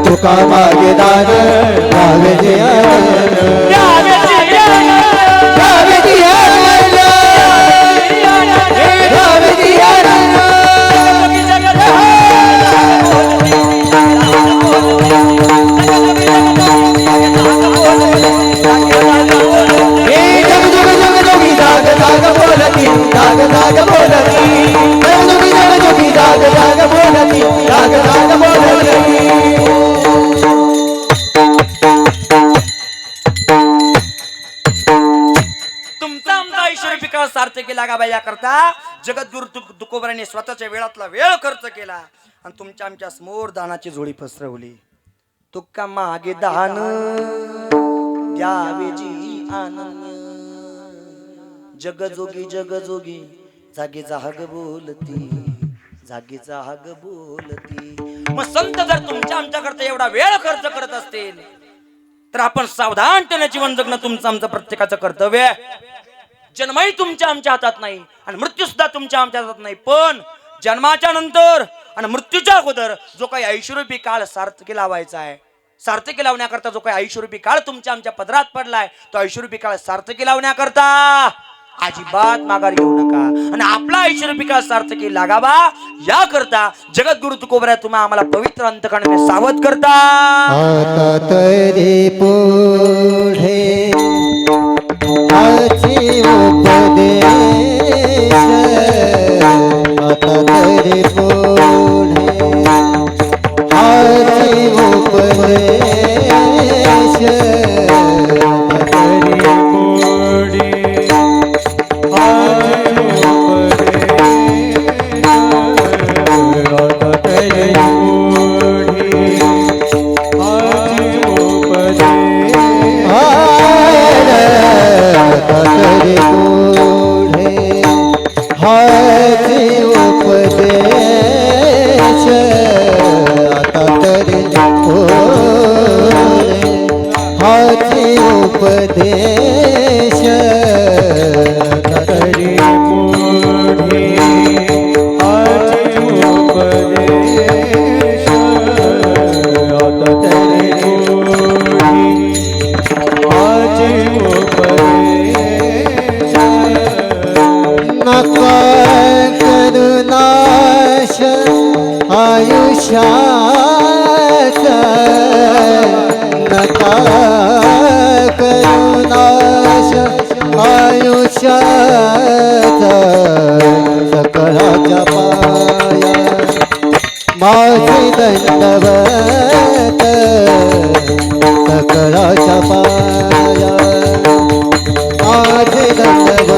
तुका मागे दान द्यावेची आनंद द्यावेची आनंद द्यावेची आनंद सार्थ केला का बाया करता जगद्गुरु तुकोबारांनी स्वतःच्या वेळातला वेळ खर्च केला आणि तुमच्या आमच्या समोर दानाची झोळी पसरवली. तुका मागे दान द्यावेची आनंद जगजोगी जागे जहाग बोलती जागे जहाग बोलती. मग संत जर तुमच्या आमच्याकरता एवढा वेळ खर्च करत असतील तर आपण सावधानतेने जीवन जगणं तुमचं आमचं प्रत्येकाचं कर्तव्य आहे. जन्मही तुमच्या आमच्या हातात नाही आणि मृत्यू सुद्धा तुमच्या आमच्या हातात नाही. पण जन्माच्या नंतर आणि मृत्यूच्या अगोदर जो काही ऐश्वर्यरूपी काळ सार्थकी लावायचा आहे, सार्थकी लावण्याकरता जो काही ऐश्वर्यरूपी काळ तुमच्या आमच्या पदरात पडलाय तो ऐश्वर्यरूपी काळ सार्थकी लावण्याकरता अजिबात माघार घेऊ नका आणि आपला ऐश्वर्यरूपी काळ सार्थकी लागावा याकरता जगद्गुरु तुकोबाराय तुम्ही आम्हाला पवित्र अंतकरणाने सावध करता. आता तरी पुढे आची उपदेश आता तरी पुढे आची उपदेश हाय आयुष्याचा नका करुणाश आयुष्याचा सकळाच्या पाया माझे दंडवत सकळाच्या पाया माझे दंडवत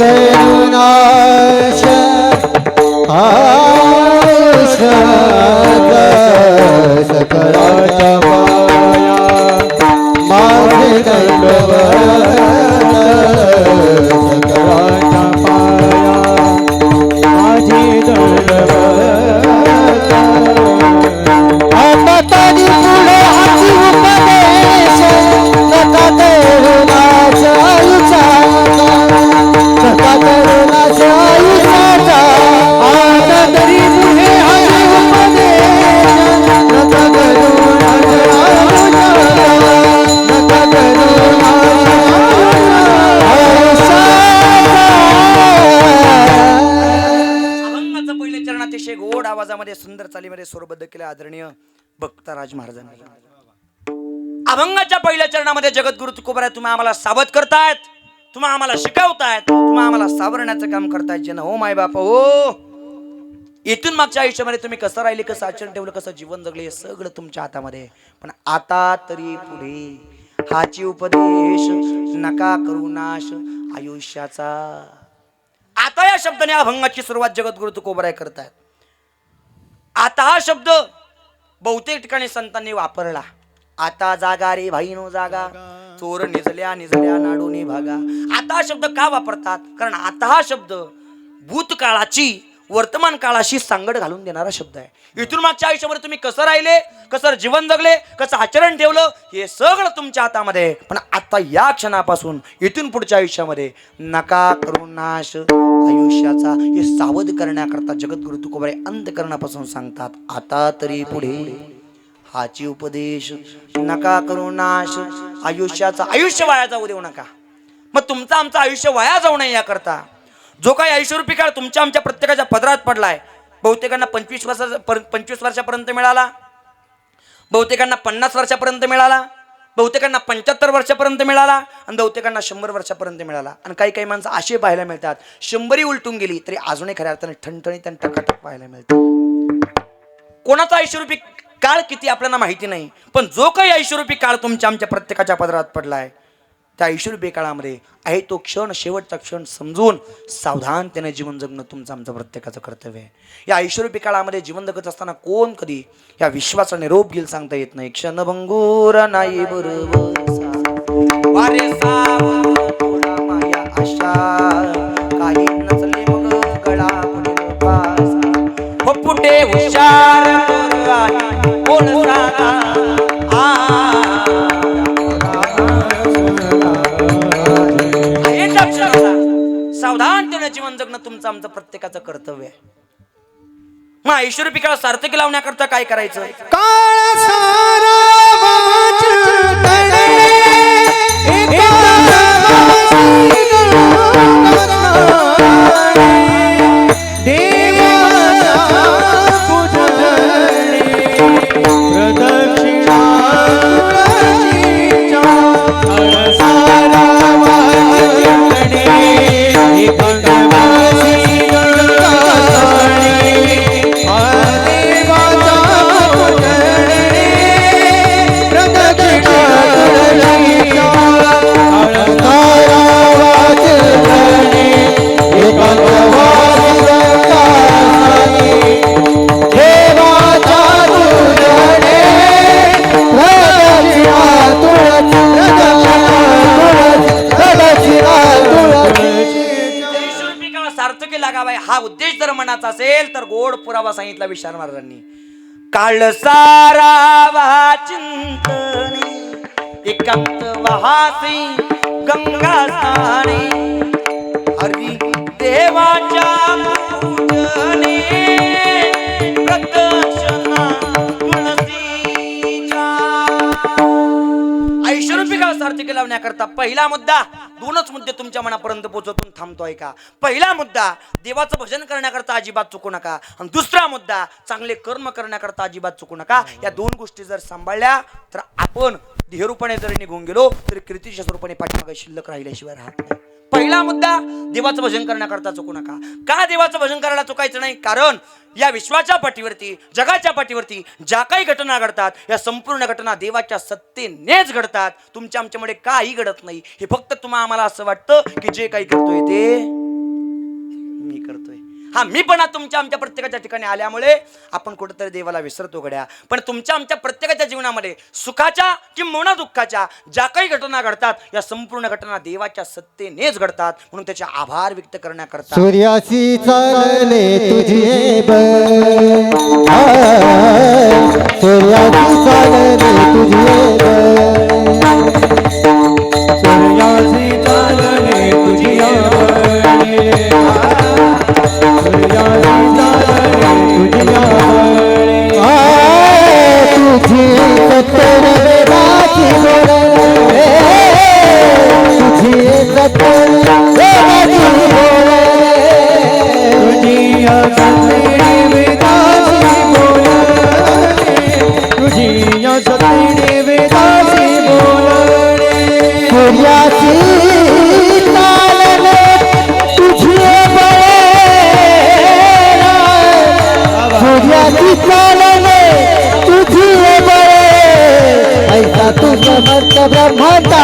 करुणाश आयुष्याचा सकळाच्या पाया माझे दंडवत सकळाच्या पाया माझे दंडवत आता तरी पुढे हाची उपदेश नका करुणाच्या आयुष्याचा नका करुणाच्या आयुष्याचा आता तरी पुढे हाची उपदेश नका करुणाच्या आयुष्याचा नका अभंगाचं पहिलं चरण अतिशय गोड आवाजामध्ये सुंदर चालीमध्ये स्वरबद्ध केले आदरणीय भक्तराज महाराजांनी. अभंगाच्या पहिल्या चरणामध्ये जगद्गुरु तुकोबराय तुम्ही आम्हाला सावध करतायत, तुम्ही आम्हाला शिकवतायत, तुम्ही आम्हाला सावरण्याचं काम करतायत. जे ना हो माय बाप हो, इथून मागच्या आयुष्यामध्ये तुम्ही कसं राहिले, कसं आचरण ठेवलं, कसं जीवन जगले हे सगळं तुमच्या हातामध्ये. पण आता तरी पुढे हाची उपदेश नका करू नाश आयुष्याचा. आता या शब्दाने अभंगाची सुरुवात जगद्गुरु तुकोबराय करतायत. आता हा शब्द बहुतेक ठिकाणी संतांनी वापरला. आता जागा रे भाईनो जागा, चोर निजल्या निजल्या नाडूनी भागा. आता हा शब्द का वापरतात? कारण आता हा शब्द भूतकाळाची वर्तमान काळाशी सांगड घालून देणारा शब्द आहे. इथून मागच्या आयुष्यामध्ये तुम्ही कसं राहिले, कसं जीवन जगले, कसं आचरण ठेवलं हे सगळं तुमच्या हातामध्ये आहे. पण आता या क्षणापासून इथून पुढच्या आयुष्यामध्ये नका करू नाश आयुष्याचा हे सावध करण्याकरता जगद्गुरु तुकोबराय अंतःकरणापासून सांगतात. आता तरी पुढे हाची उपदेश नका करू नाश आयुष्याचा. आयुष्य वाया जाऊ देऊ नका. मग तुमचं आमचं आयुष्य वाया जाऊ नये याकरता जो काही आयुष्यरूपी काळ तुमच्या आमच्या प्रत्येकाच्या पदरात पडलाय. बहुतेकांना 25 वर्षापर्यंत मिळाला, बहुतेकांना 50 वर्षापर्यंत मिळाला, बहुतेकांना 75 वर्षापर्यंत मिळाला आणि बहुतेकांना 100 वर्षापर्यंत मिळाला. आणि काही काही माणसं असे पाहायला मिळतात 100 उलटून गेली तरी अजूनही खऱ्या अर्थाने ठणठणीत आणि टकाटक पाहायला मिळतात. कोणाचा आयुष्यरूपी काळ किती आपल्याला माहिती नाही, पण जो काही आयुष्यरूपी काळ तुमच्या आमच्या प्रत्येकाच्या पदरात पडलाय त्या आयुष्यरूपी काळामध्ये आहे तो क्षण शेवटचा क्षण समजून सावधानतेने जीवन जगणं तुमचं आमचं प्रत्येकाचं कर्तव्य आहे. या आयुष्यरूपी काळामध्ये जीवन जगत असताना कोण कधी या विश्वाचा निरोप घेईल सांगता येत नाही. क्षणभंगूर नाही बरोबर वारे सावध थोडा माया आशा काही नसले मग गळा पुढे पासा हो पुढे हुशार कोण सांगा सावधानतेने जीवन जगणं तुमचं आमचं प्रत्येकाचं कर्तव्य आहे. मग आयुष्यरूपी काळ सार्थकी लावण्याकरता काय करायचं? काळ सारा हा उद्देश जर मनाचा असेल तर गोड पुरावा सांगितला विशाल महाराजांनी. काळ सारा वहा चिंतने एकांत वहासी गंगा स्नाने हरी देवाच्या पूजने प्रदक्षिणा तुळशीच्या. वार्तिकी लावण्याकरता पहिला मुद्दा, दोनच मुद्दे तुमच्या मनापर्यंत पोहोचवून थांबतोय का. पहिला मुद्दा, देवाचं भजन करण्याकरता अजिबात चुकू नका. आणि दुसरा मुद्दा, चांगले कर्म करण्याकरता अजिबात चुकू नका. या दोन गोष्टी जर सांभाळल्या तर आपण देहरूपणे जरी निघून गेलो तरी कीर्तीच्या स्वरूपाने पाठीमागे शिल्लक राहिल्याशिवाय राहत नाही. पहिला मुद्दा, देवाचं भजन करण्याकरता चुकू नका. का देवाचं भजन करायला चुकायचं नाही? कारण या विश्वाच्या पाठीवरती, जगाच्या पाठीवरती ज्या काही घटना घडतात, या संपूर्ण घटना देवाच्या सत्तेनेच घडतात. तुमच्या आमच्यामुळे काही घडत नाही. हे फक्त तुम्हाला आम्हाला असं वाटतं की जे काही करतोय ते मी करतोय. हा मीपणा तुमच्या आमच्या प्रत्येकाच्या ठिकाणी आल्यामुळे आपण कुठेतरी देवाला विसरतो गड्या. पण तुमच्या आमच्या प्रत्येकाच्या जीवनामध्ये सुखाच्या किंवा दुःखाच्या ज्या काही घटना घडतात, या संपूर्ण घटना देवाच्या सत्तेनेच घडतात. म्हणून त्याचे आभार व्यक्त करण्याकरता सूर्यासी चालले तुझे सूर्यासी चालले तुझे सूर्यासी चालले तुझे तुझी सत्तर वेदाची बोलणे, तुझी सत्तर वेदाची बोलणे, तुझी सत्तर वेदाची बोलणे, तुझी सत्तर वेदाची बोलणे. सूर्याची चालणे तुझी सूर्याची चालणे तुझी ऐसा तू समर्थ ब्रह्माचा,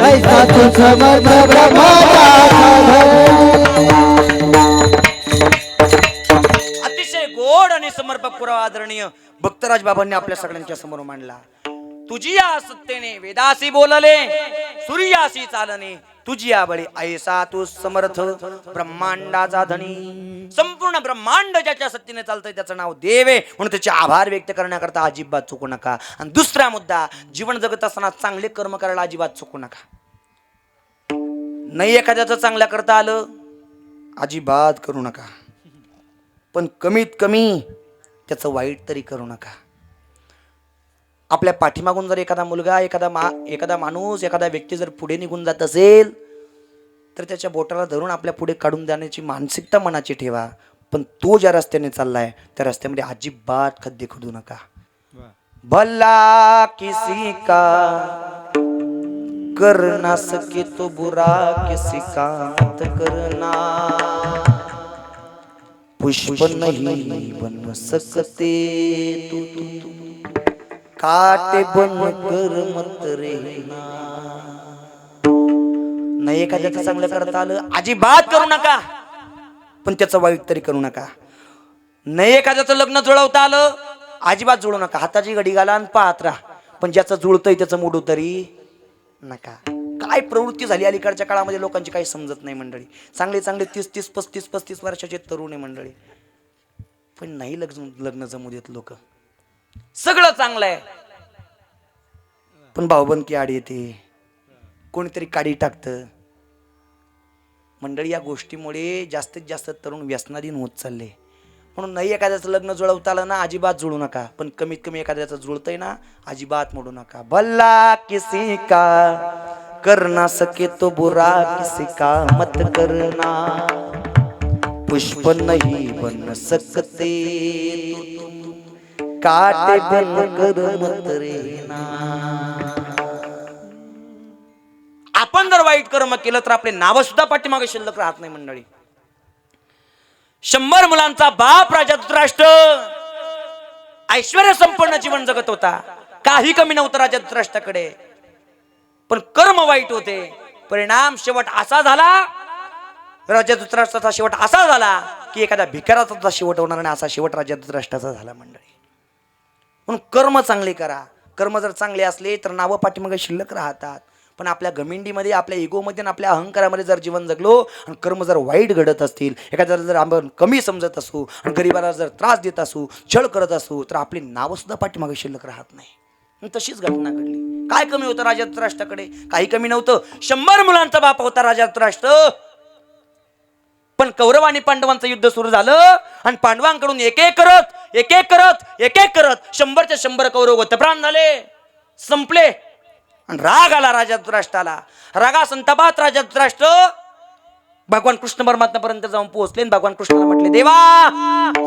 ऐसा तू समर्थ ब्रह्माचा. अतिशय गोड आणि समर्पक पुरावा आदरणीय भक्तराज बाबांनी आपल्या सगळ्यांच्या समोर मांडला. तुझी या सत्तेने वेदासी बोलले, सूर्यासी चालणे तुझी या बळी ऐसा तू समर्थ ब्रह्मांडाचा धनी. संपूर्ण ब्रह्मांड ज्याच्या सत्तेने चालतंय त्याचं नाव देव आहे. म्हणून त्याचे आभार व्यक्त करण्याकरता अजिबात चुकू नका. आणि दुसरा मुद्दा, जीवन जगत असताना चांगले कर्म करायला अजिबात चुकू नका. नाही एखाद्याचं चांगल्या करता आलं अजिबात करू नका, पण कमीत कमी त्याचं वाईट तरी करू नका. आपल्या पाठीमागून जर एखादा मुलगा, एखादा माणूस, एखादा व्यक्ती जर पुढे निघून जात असेल तर त्याच्या बोटाला धरून आपल्या पुढे काढून देण्याची मानसिकता मनाची ठेवा. पण तो ज्या रस्त्याने चाललाय त्या रस्त्यामध्ये अजिबात खड्डे खोदू नका. भला किसी का कर ना सके तो बुरा किसी का मत करना, पुष्प नहीं बन सकते तू काटे बन कर मत रहना. नाही एखाद्याचं चांगलं करता आलं अजिबात करू नका, पण त्याचं वाईट तरी करू नका. नाही एखाद्याचं लग्न जुळवता आलं अजिबात जुळू नका. हाताची घडी घाला आणि पाहत राहा, पण ज्याचं जुळतंय त्याचं मोडू तरी नका. काय प्रवृत्ती झाली अलीकडच्या काळामध्ये लोकांची काही समजत नाही मंडळी. चांगले चांगले 30-30, 35-35 वर्षाचे तरुण आहे मंडळी, पण नाही लग्न जमू देत लोक. सगळं चांगलं आहे पण भाऊबंदकी आड येते, कोणीतरी काडी टाकतं. मंडळी या गोष्टीमुळे जास्तीत जास्त तरुण व्यसनाधीन होत चालले. म्हणून नाही एखाद्याचं लग्न जुळवता आलं ना अजिबात जुळू नका, पण कमीत कमी एखाद्याचं जुळतंय ना अजिबात मोडू नका. भला किसी का कर ना सके तो बुरा किसी का मत करना, पुष्प नहीं बन सकते काटे बन कर मत रहना. आपण जर वाईट कर्म केलं तर आपले नाव सुद्धा पाठीमागे शिल्लक राहत नाही मंडळी. 100 मुलांचा बाप राजा धृतराष्ट्र ऐश्वर्य संपन्न जीवन जगत होता, काही कमी नव्हतं राजा धृतराष्ट्राकडे, पण कर्म वाईट होते. परिणाम शेवट असा झाला, राजा धृतराष्ट्राचा शेवट असा झाला की एखाद्या भिकाराचा शेवट होणार नाही, असा शेवट राजा धृतराष्ट्राचा झाला मंडळी. म्हणून कर्म चांगले करा. कर्म जर चांगले असले तर नावं पाठीमागे शिल्लक राहतात. पण आपल्या गमिंडीमध्ये, आपल्या इगोमध्ये, आपल्या अहंकारामध्ये जर जीवन जगलो आणि कर्म जर वाईट घडत असतील, एखाद्याला जर आपण कमी समजत असू आणि गरिबाला जर त्रास देत असू, छळ करत असू, तर आपली नावं सुद्धा पाठीमागे शिल्लक राहत नाही. तशीच घटना घडली. काय कमी होतं राजा धृतराष्ट्राकडे? काही कमी नव्हतं. 100 मुलांचा बाप होता राजा धृतराष्ट्र. पण कौरव आणि पांडवांचं युद्ध सुरू झालं आणि पांडवांकडून एक एक करत 100च्या 100 कौरव गतप्राण झाले, संपले. आणि राग आला राजा धृतराष्ट्राला. रागा संतापात राजा धृतराष्ट्र भगवान कृष्ण परमात्म्यापर्यंत जाऊन पोहोचले. भगवान कृष्णाला म्हटले, देवा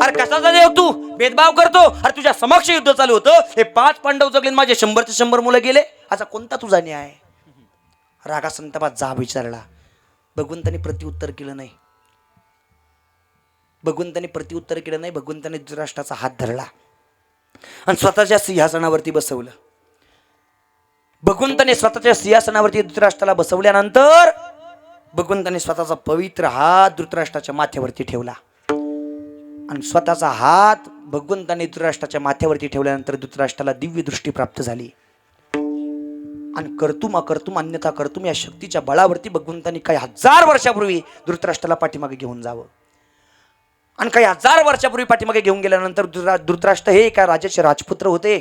अरे कसाचा देव तू, भेदभाव करतो. अरे तुझ्या समक्ष युद्ध चालू होतं, हे 5 पांडव जगले, माझे 100चे 100 मुलं गेले, असा कोणता तुझा न्याय? रागा संतापात जाब विचारला. भगवंतांनी प्रत्युत्तर केलं नाही. भगवंतांनी धृतराष्ट्राचा हात धरला आणि स्वतःच्या सिंहासनावरती बसवलं. भगवंताने स्वतःच्या सिंहासनावरती धृतराष्ट्राला बसवल्यानंतर भगवंताने स्वतःचा पवित्र हात धृतराष्ट्राच्या माथ्यावरती ठेवला. आणि स्वतःचा हात भगवंताने धृतराष्ट्राच्या माथ्यावरती ठेवल्यानंतर धृतराष्ट्राला दिव्य दृष्टी प्राप्त झाली. आणि कर्तुम अकर्तुम अन्यथा कर्तुम या शक्तीच्या बळावरती भगवंतांनी काही 1000 वर्षापूर्वी धृतराष्ट्राला पाठीमागे घेऊन जावं. आणि काही 1000 वर्षापूर्वी पाठीमागे घेऊन गेल्यानंतर धृतराष्ट्र हे एका राजाचे राजपुत्र होते.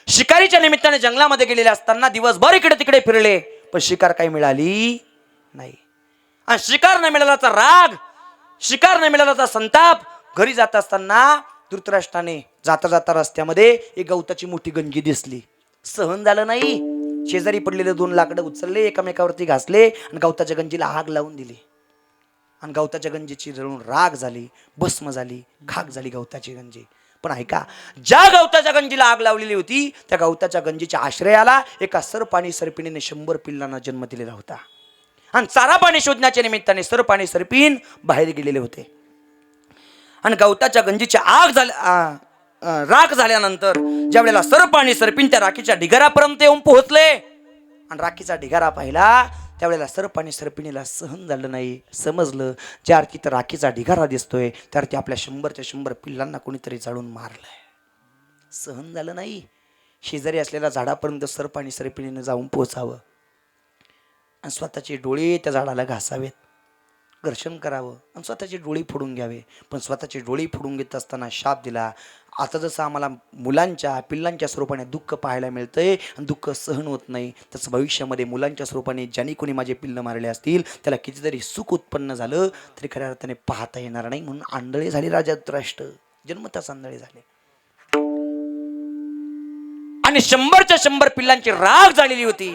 शिकारीच्या निमित्ताने जंगलामध्ये गेलेले असताना दिवसभर इकडे तिकडे फिरले, पण शिकार काही मिळाली नाही. आणि शिकार न मिळाल्याचा राग, शिकार न मिळाल्याचा संताप, घरी जात असताना धृतराष्ट्राने जाता जाता रस्त्यामध्ये एक गवताची मोठी गंजी दिसली. सहन झालं नाही. शेजारी पडलेले 2 लाकडं उचलले, एकामेकावरती घासले आणि गवताच्या गंजीला आग लावून दिली. आणि गवताच्या गंजीची जळून राग झाली, भस्म झाली, खाक झाली गवताची गंजी. पण ऐका, ज्या गवताच्या गंजीला आग लावलेली होती त्या गवताच्या गंजीच्या आश्रयाला एका सर्प आणि सर्पिणीने 100 पिल्लांना जन्म दिलेला होता. आणि चारा पाणी शोधण्याच्या निमित्ताने सर्प आणि सर्पिण बाहेर गेलेले होते. आणि गवताच्या गंजीची राख झाल्यानंतर ज्या वेळेला सर्प आणि सर्पिण त्या राखीच्या ढिगारापर्यंत येऊन पोहोचले आणि राखीचा ढिगारा पाहिला, त्यावेळेला सर्प आणि सर्पिणीला सहन झालं नाही. समजलं, ज्या अर्थी तर राखीचा ढिगारा दिसतोय त्या अर्थी आपल्या 100च्या 100 पिल्लांना कोणीतरी जाळून मारलंय. सहन झालं नाही. शेजारी असलेल्या झाडापर्यंत सर्प आणि सर्पिणीनं जाऊन पोहोचावं आणि स्वतःचे डोळे त्या झाडाला घासावेत, घर्षण करावं आणि स्वतःचे डोळे फोडून घ्यावे. पण स्वतःचे डोळे फोडून घेत असताना शाप दिला. आता जसं आम्हाला मुलांच्या पिल्लांच्या स्वरूपाने दुःख पाहायला मिळतंय आणि दुःख सहन होत नाही, तसं भविष्यामध्ये मुलांच्या स्वरूपाने ज्यांनी कोणी माझे पिल्लं मारले असतील त्याला कितीतरी सुख उत्पन्न झालं तरी खऱ्या अर्थाने पाहता येणार नाही. म्हणून आंधळे झाले राजा धृतराष्ट्र, जन्मताच आंधळे झाले. आणि 100च्या 100 पिल्लांची राग झालेली होती.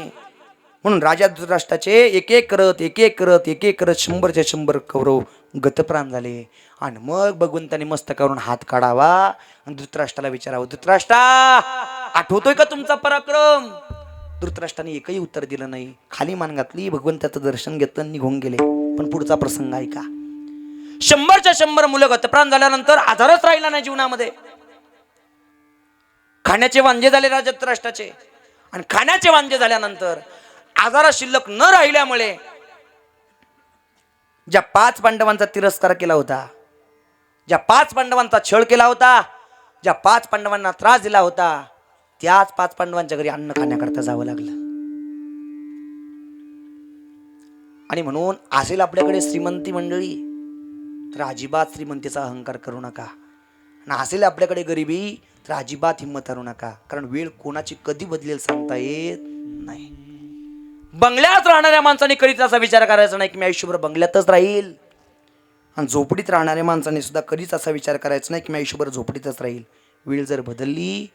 म्हणून राजा धृतराष्ट्राचे एक एक करत 100च्या 100 कौरव गतप्राण झाले. आणि मग भगवंताने मस्तकावरून हात काढावा आणि धृतराष्ट्राला विचारावं, धृतराष्ट्रा आठवतोय का तुमचा पराक्रम? धृतराष्ट्राने एकही उत्तर दिलं नाही. खाली मान घातली, भगवंताचं दर्शन घेतलं, निघून गेले. पण पुढचा प्रसंग ऐका. 100च्या 100 मुलं गतप्राण झाल्यानंतर आधारच राहिला नाही जीवनामध्ये. खाण्याचे वांजे झाले राजा धृतराष्ट्राचे. आणि खाण्याचे वांजे झाल्यानंतर आधार शिल्लक न राहिल्यामुळे ज्या 5 पांडवांचा तिरस्कार केला होता, ज्या 5 पांडवांचा छळ केला होता, ज्या 5 पांडवांना त्रास दिला होता, त्याच 5 पांडवांच्या घरी अन्न खाण्याकरता जावं लागलं. आणि म्हणून असेल आपल्याकडे श्रीमंती मंडळी तर अजिबात श्रीमंतीचा अहंकार करू नका. आणि असेल आपल्याकडे गरिबी तर अजिबात हिंमत हारू नका. कारण वेळ कोणाची कधी बदलेल सांगता येत नाही. बंगल्यात राहणाऱ्या माणसाने कधीच असा विचार करायचा नाही की मी आयुष्यभर बंगल्यातच राहील. आणि झोपडीत राहणाऱ्या माणसाने सुद्धा कधीच असा विचार करायचा नाही की मी आयुष्यभर झोपडीतच राहील. वेळ जर बदलली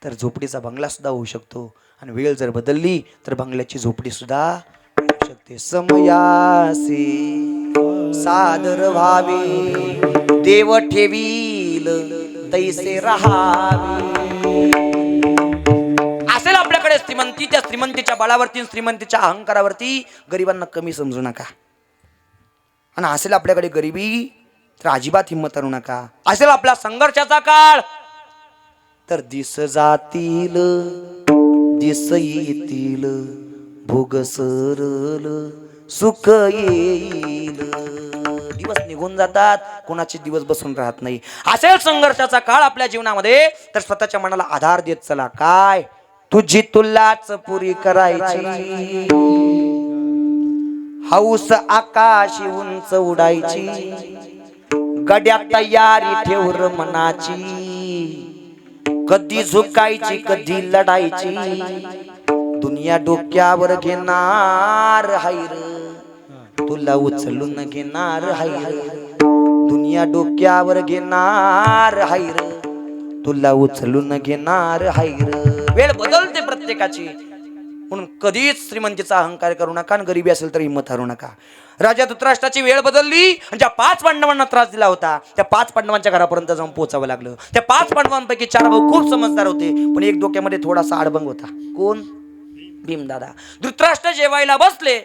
तर झोपडीचा बंगला सुद्धा होऊ शकतो. आणि वेळ जर बदलली तर बंगल्याची झोपडी सुद्धा होऊ शकते. समयासी सादर व्हावे, देव ठेवील तैसे राहावे. असेल आपल्याकडे श्रीमंती, त्या श्रीमंतीच्या बळावरती, श्रीमंतीच्या अहंकारावरती गरिबांना कमी समजू नका. आणि असेल आपल्याकडे गरिबी तर अजिबात हिंमत करू नका. असेल आपला संघर्षाचा काळ तर दिस जातील, दिस येतील, भोग सरल सुख येईल. दिवस निघून जातात, कोणाचे दिवस बसून राहत नाही. असेल संघर्षाचा काळ आपल्या जीवनामध्ये तर स्वतःच्या मनाला आधार देत चला. काय? तुझी तुलाच पुरी करायची, हौस आकाशी उंच उडायची, गड्या तयारी ठेवर मनाची, कधी झुकायची कधी लढायची, दुनिया डोक्यावर घेणार हायर, तुला उचलून घेणार हायर, दुनिया डोक्यावर घेणार हायर, तुला उचलून घेणार हायर. वेळ बदलते प्रत्येकाची. म्हणून कधीच श्रीमंतीचा अहंकार करू नका आणि गरिबी असेल तर हिंमत हारू नका. राजा धृतराष्ट्राची वेळ बदलली आणि ज्या 5 पांडवांना त्रास दिला होता त्या 5 पांडवांच्या घरापर्यंत जाऊन पोहोचावं लागलं. त्या 5 पांडवांपैकी 4 भाऊ खूप समजदार होते, पण एक डोक्यामध्ये थोडासा आडबंग होता. कोण? भीमदादा. धृतराष्ट्र जेवायला बसले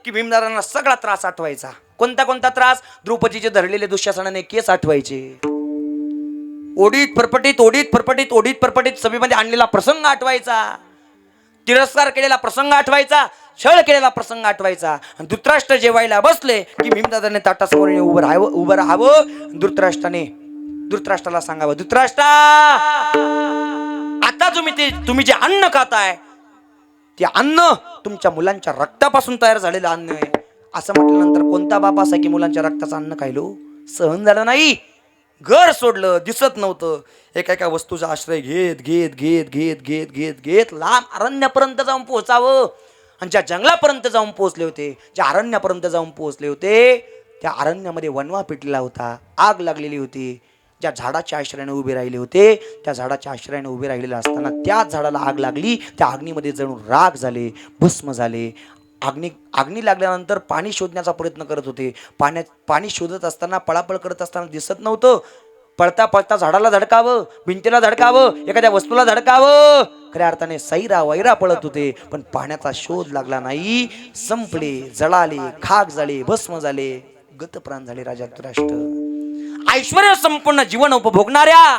की भीमदादांना सगळा त्रास आठवायचा. कोणता त्रास? द्रौपदीचे धरलेले दुःशासनाने केस आठवायचे. ओढीत फरफटीत सभेमध्ये आणलेला प्रसंग आठवायचा. तिरस्कार केलेला प्रसंग आठवायचा. छळ केलेला प्रसंग आठवायचा. आणि धृतराष्ट्र जेवायला बसले की भीमदादाने ताटासमोर उभं राहावं. धृतराष्ट्राला सांगावं, धृतराष्ट्रा, आता तुम्ही जे अन्न खाताय ते अन्न तुमच्या मुलांच्या रक्तापासून तयार झालेलं अन्न आहे. असं म्हटल्यानंतर कोणता बाप असा की मुलांच्या रक्ताचं अन्न खायलो? सहन झालं नाही. घर सोडलं, दिसत नव्हतं. एका वस्तूचा आश्रय घेत लांब अरण्यापर्यंत जाऊन पोहोचावं. आणि ज्या जंगलापर्यंत जाऊन पोहोचले होते, ज्या अरण्यापर्यंत जाऊन पोहोचले होते, त्या अरण्यामध्ये वणवा पेटलेला होता, आग लागलेली होती. ज्या झाडाच्या आश्रयाने उभे राहिले होते, त्या झाडाच्या आश्रयाने उभे राहिलेले असताना त्याच झाडाला आग लागली. त्या अग्नीमध्ये जणू राख झाले, भस्म झाले. अग्नी लागल्यानंतर पाणी शोधण्याचा प्रयत्न करत होते. पाणी शोधत असताना, पळापळ करत असताना दिसत नव्हतं. पळता झाडाला धडकावं, भिंतीला धडकावं, एखाद्या वस्तूला धडकावं. खऱ्या अर्थाने सैरा वैरा पळत होते, पण पाण्याचा शोध लागला नाही. संपले, जळाले, खाक झाले, भस्म झाले, गतप्राण झाले राजा धृतराष्ट्र. ऐश्वर्य संपूर्ण जीवन उपभोगणाऱ्या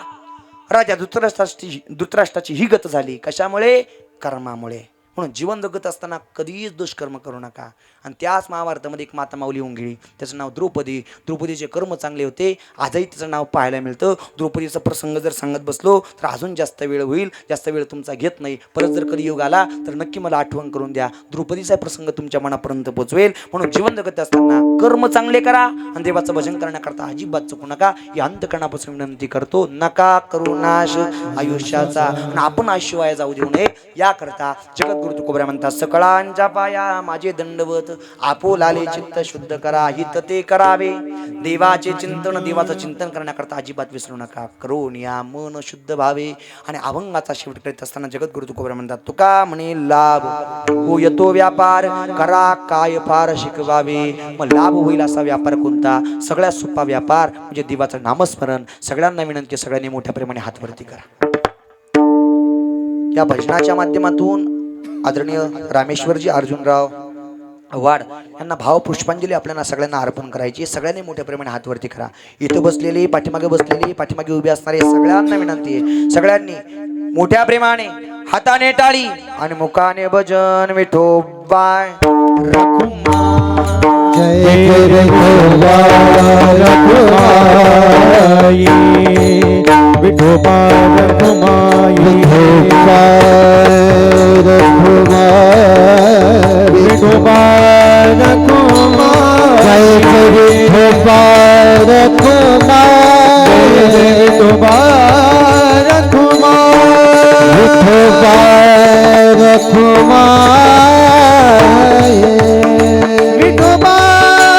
राजा धृतराष्ट्राची ही गत झाली. कशामुळे? कर्मामुळे. म्हणून जीवन जगत असताना कधीच दुष्कर्म करू नका. आणि त्याच महाभारतामध्ये एक माता माऊली होऊन गेली, त्याचं नाव द्रौपदी. द्रौपदीचे कर्म चांगले होते, आजही तिचं नाव पाहायला मिळतं. द्रौपदीचा प्रसंग जर सांगत बसलो तर अजून जास्त वेळ होईल. जास्त वेळ तुमचा घेत नाही. परत जर कधी योग आला तर नक्की मला आठवण करून द्या. द्रौपदीचा प्रसंग तुमच्या मनापर्यंत पोहोचवेल. म्हणून जीवन जगत असताना कर्म चांगले करा आणि देवाचं भजन करण्याकरता अजिबात चुकू नका. ही अंतकरणापासून विनंती करतो. नका करू नाश आयुष्याचा, आणि आपण आयुष्य वाया जाऊ देऊ नये याकरता जगद्गुरु तुकोबरा म्हणतात, सकळांच्या पाया माझे दंडवत, आपोलाले चित्त शुद्ध करा, हित ते करावे. देवाचे चिंतन, देवाचं चिंतन करण्याकरता अजिबात विसरू नका. करून या मन शुद्ध व्हावे. आणि अभंगाचा शेवट करीत असताना जगद्गुरु तुकोबरा म्हणतात, तुका म्हणे लाभ हो येतो व्यापार, करा काय फार शिकवावे. मग लाभ होईल असा व्यापार कोणता? सगळ्यात सोपा व्यापार म्हणजे देवाचं नामस्मरण. सगळ्यांना विनंती, सगळ्यांनी मोठ्या प्रेमाने हातवरती करा. या भजनाच्या माध्यमातून आदरणीय रामेश्वरजी अर्जुनराव वाड यांना भाव पुष्पांजली आपल्याला सगळ्यांना अर्पण करायची. सगळ्यांनी मोठ्या प्रेमाने हातवरती करा. इथं बसलेली, पाठीमागे बसलेली, पाठीमागे उभे असणारे सगळ्यांना विनंती आहे, सगळ्यांनी मोठ्या प्रेमाने हाताने टाळी आणि मुखाने भजन. विठोबा जय विठोबा रखुमाई, विठोबा रखुमाई, विठोबा रखुमाई, विठोबा रखुमाई, जय विठोबा रखुमाई, विठोबा रखुमाई, विठोबा रखुमाई,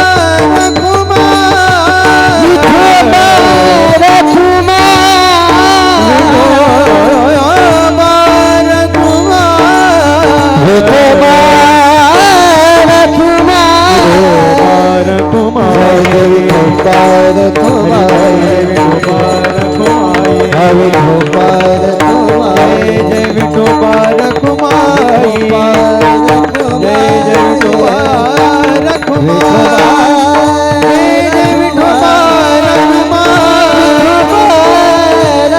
विठोबा रखुमाई, विठोबा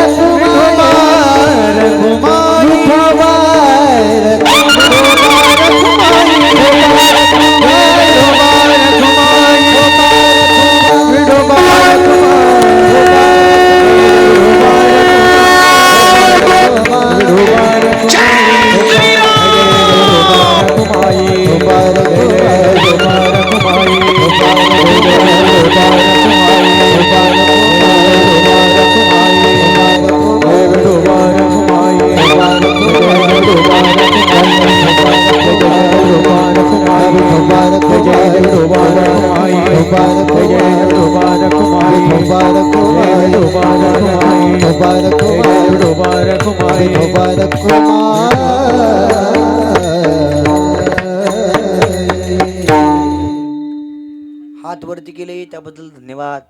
हात वरती केले त्याबद्दल धन्यवाद,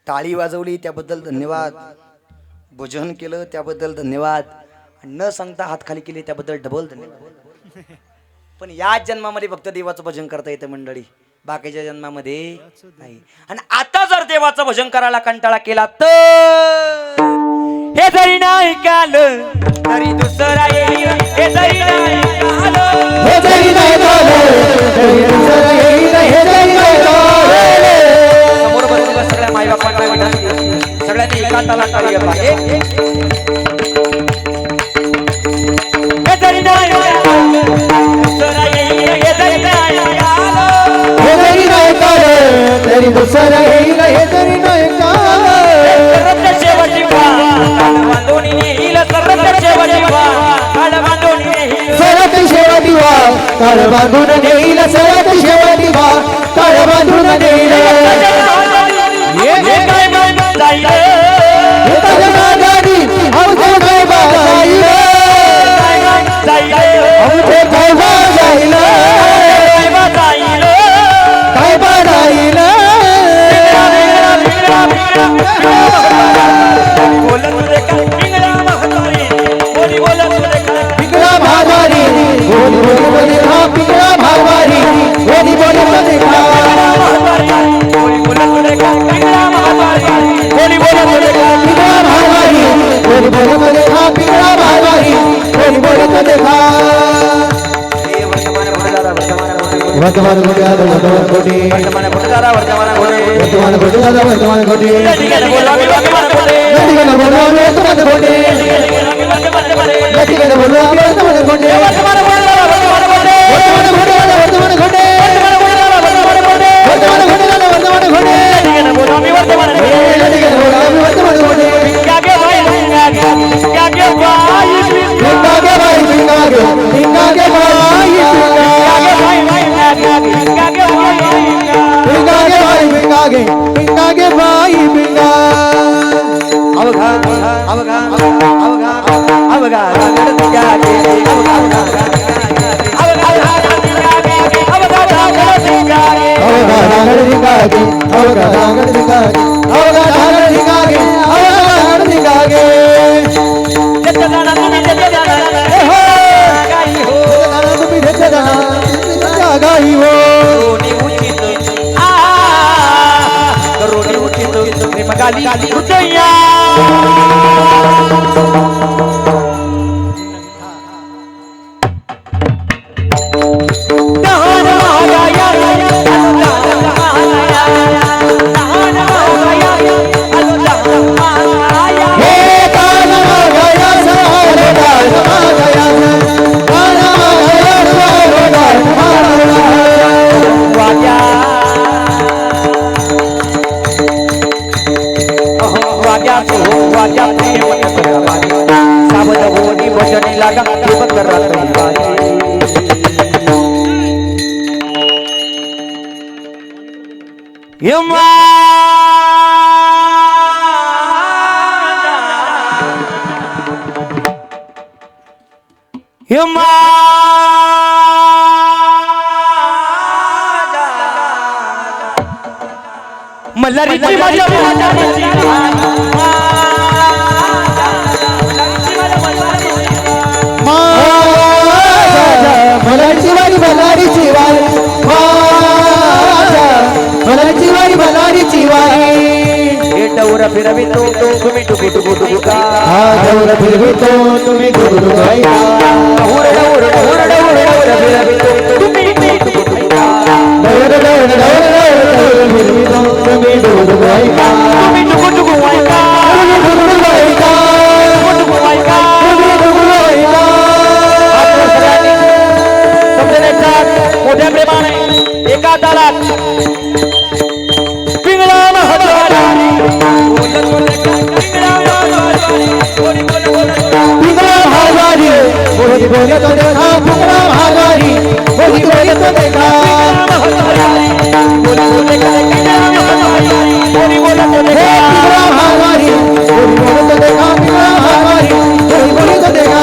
टाळी वाजवली त्याबद्दल धन्यवाद, भोजन केलं त्याबद्दल धन्यवाद, न सांगता हात खाली केले त्याबद्दल डबल धन्यवाद. पण याच जन्मामध्ये फक्त देवाचं भजन करता येतं मंडळी, बाकीच्या जन्मामध्ये नाही. आणि आता जर देवाचं भजन करायला कंटाळा केला तर हे जरी नाही कालं तरी दुसरा येईल, हे जरी नाही कालं, हे जरी नाही झालं तरी दुसरं येईल, हे जरी नाही झालं. समोर बसलेल्या सगळ्या माईबापांना विनंती, सगळ्यांनी एका ताला टाळी वाजवा. हे जरी नाही कालं दुसरा येईल, हे जरी नाही कालं, हे जरी नाही झालं तरी दुसरं येईल, हे जरी नाही झालं. सर्वत्र शेवटी काळ बांधून येईल, सर्वत्र शेवटी काळ बांधून येईल. सरत शेवटी वा काळ बांधून नेईल, सरत शेवटी वा काळ बांधून नेईल. हे काय मन जाईल, हे ताजना गाडी आमचे काय बाजाईल, काय मन जाईल, आमचे काय बाजाईल, काय मन जाईल. काय बाजाईल. बोलत तुझे काय पिंगळा म्हातारी, कोणी बोलत तुझे काय पिंगळा भावारी बोली बोली बोली हा पिंगळा भावारी बोली बोली बोली हा. म्हातारी, कोणी बोलत तुझे काय पिंगळा म्हातारी, कोणी बोलत तुझे काय पिंगळा भावारी बोली बोली बोली हा पिंगळा भावारी बोली बोली बोली हा. वर्तमान घोटे आता वर्तमान घोटे, वर्तमान घोटाळा, वर्तमान घोटे, वर्तमान घोटे आता वर्तमान घोटे, ठिकाणी बोलवा मी वर्तमान घोटे, ठिकाणी बोलवा आम्ही वर्तमान घोटे, ठिकाणी बोलवा आम्ही वर्तमान घोटे, वर्तमान घोटाळा, वर्तमान घोटे, वर्तमान घोटे आता वर्तमान घोटे, वर्तमान घोटे आता वर्तमान घोटे, ठिकाणी बोलवा मी वर्तमान घोटे. ठिकाणी बोलवा आम्ही वर्तमान घोटे. क्या के भाई, क्या के भाई, भिंगा के भाई भिंगा के भाई भिंगा, क्या के भाई, क्या के भाई, भिंगा के भाई भिंगा के भिंगा के भाई भिंगा. अवघा अवघा अवघा अवघा क्या के अवघा अवघा अवघा नागड भिंगा के अवघा नागड भिंगा के अवघा नागड भिंगा के अवघा नागड भिंगा के. तुम्ही देते जाना गाई हो. मल्हारीची माझ्या मलाची वारी मलारीची वारी मलाची वारी मलारीची वारी. डौर फिरवितो तुम्ही टुकू टुकू टुकू का, डौर फिरवितो तुम्ही गुरु ऐका, डौर डौर डौर डौर डौर फिरवितो तुम्ही टुकू टुकू का, डौर डौर डौर डौर फिरवितो तुम्ही गुरु ऐका, तुम्ही टुकू टुकू ऐका, गुरु ऐका, टुकू ऐका. तुम्ही गुरु ऐका. मोठ्या प्रेमाने एका तालात पिंगळा महाद्वारी पिंगळा भावारी बोली बोलत देखा, पिंगळा भावारी बोली बोलत देखा, हे पिंगळा भावारी बोली बोलत देखा, पिंगळा भावारी बोली बोलत देखा.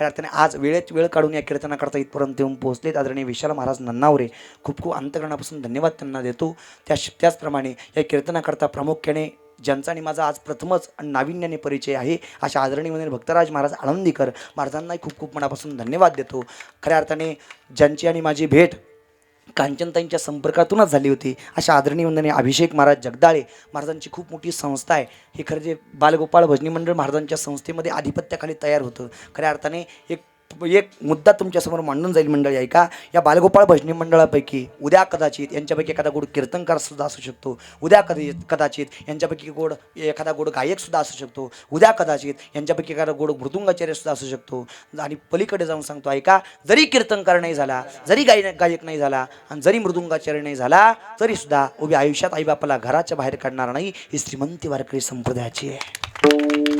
खऱ्या अर्थाने आज वेळेत वेळ काढून या कीर्तनाकरता इथपर्यंत येऊन पोहोचलेत आदरणीय विशाल महाराज नन्नावरे, खूप खूप अंतकरणापासून धन्यवाद त्यांना देतो. त्याचप्रमाणे या कीर्तनाकरता प्रामुख्याने ज्यांचा आणि माझा आज प्रथमच आणि नाविन्याने परिचय आहे अशा आदरणीय म्हणजे भक्तराज महाराज आळंदीकर महाराजांनाही खूप खूप मनापासून धन्यवाद देतो. खऱ्या अर्थाने ज्यांची आणि माझी भेट कांचनताईंच्या संपर्कातूनच झाली होती अशा आदरणीय वंदने अभिषेक महाराज जगदाळे महाराजांची खूप मोठी संस्था आहे. हे खरं जे बालगोपाळ भजनी मंडळ महाराजांच्या संस्थेमध्ये आधिपत्याखाली तयार होतं. खऱ्या अर्थाने एक मुद्दा तुमच्यासमोर मांडून जाईल मंडळी, ऐका. या बालगोपाळ भजनी मंडळापैकी उद्या कदाचित यांच्यापैकी एखादा गोड कीर्तनकार सुद्धा असू शकतो. उद्या कदाचित यांच्यापैकी एखादा गोड गायकसुद्धा असू शकतो. उद्या कदाचित यांच्यापैकी एखादा गोड मृदुंगाचार्यसुद्धा असू शकतो. आणि पलीकडे जाऊन सांगतो, ऐका, जरी कीर्तनकार नाही झाला, जरी गायक नाही झाला आणि जरी मृदुंगाचार्य नाही झाला तरीसुद्धा उभ्या आयुष्यात आईबापाला घराच्या बाहेर काढणार नाही ही श्रीमंती वारकरी संप्रदायाची आहे.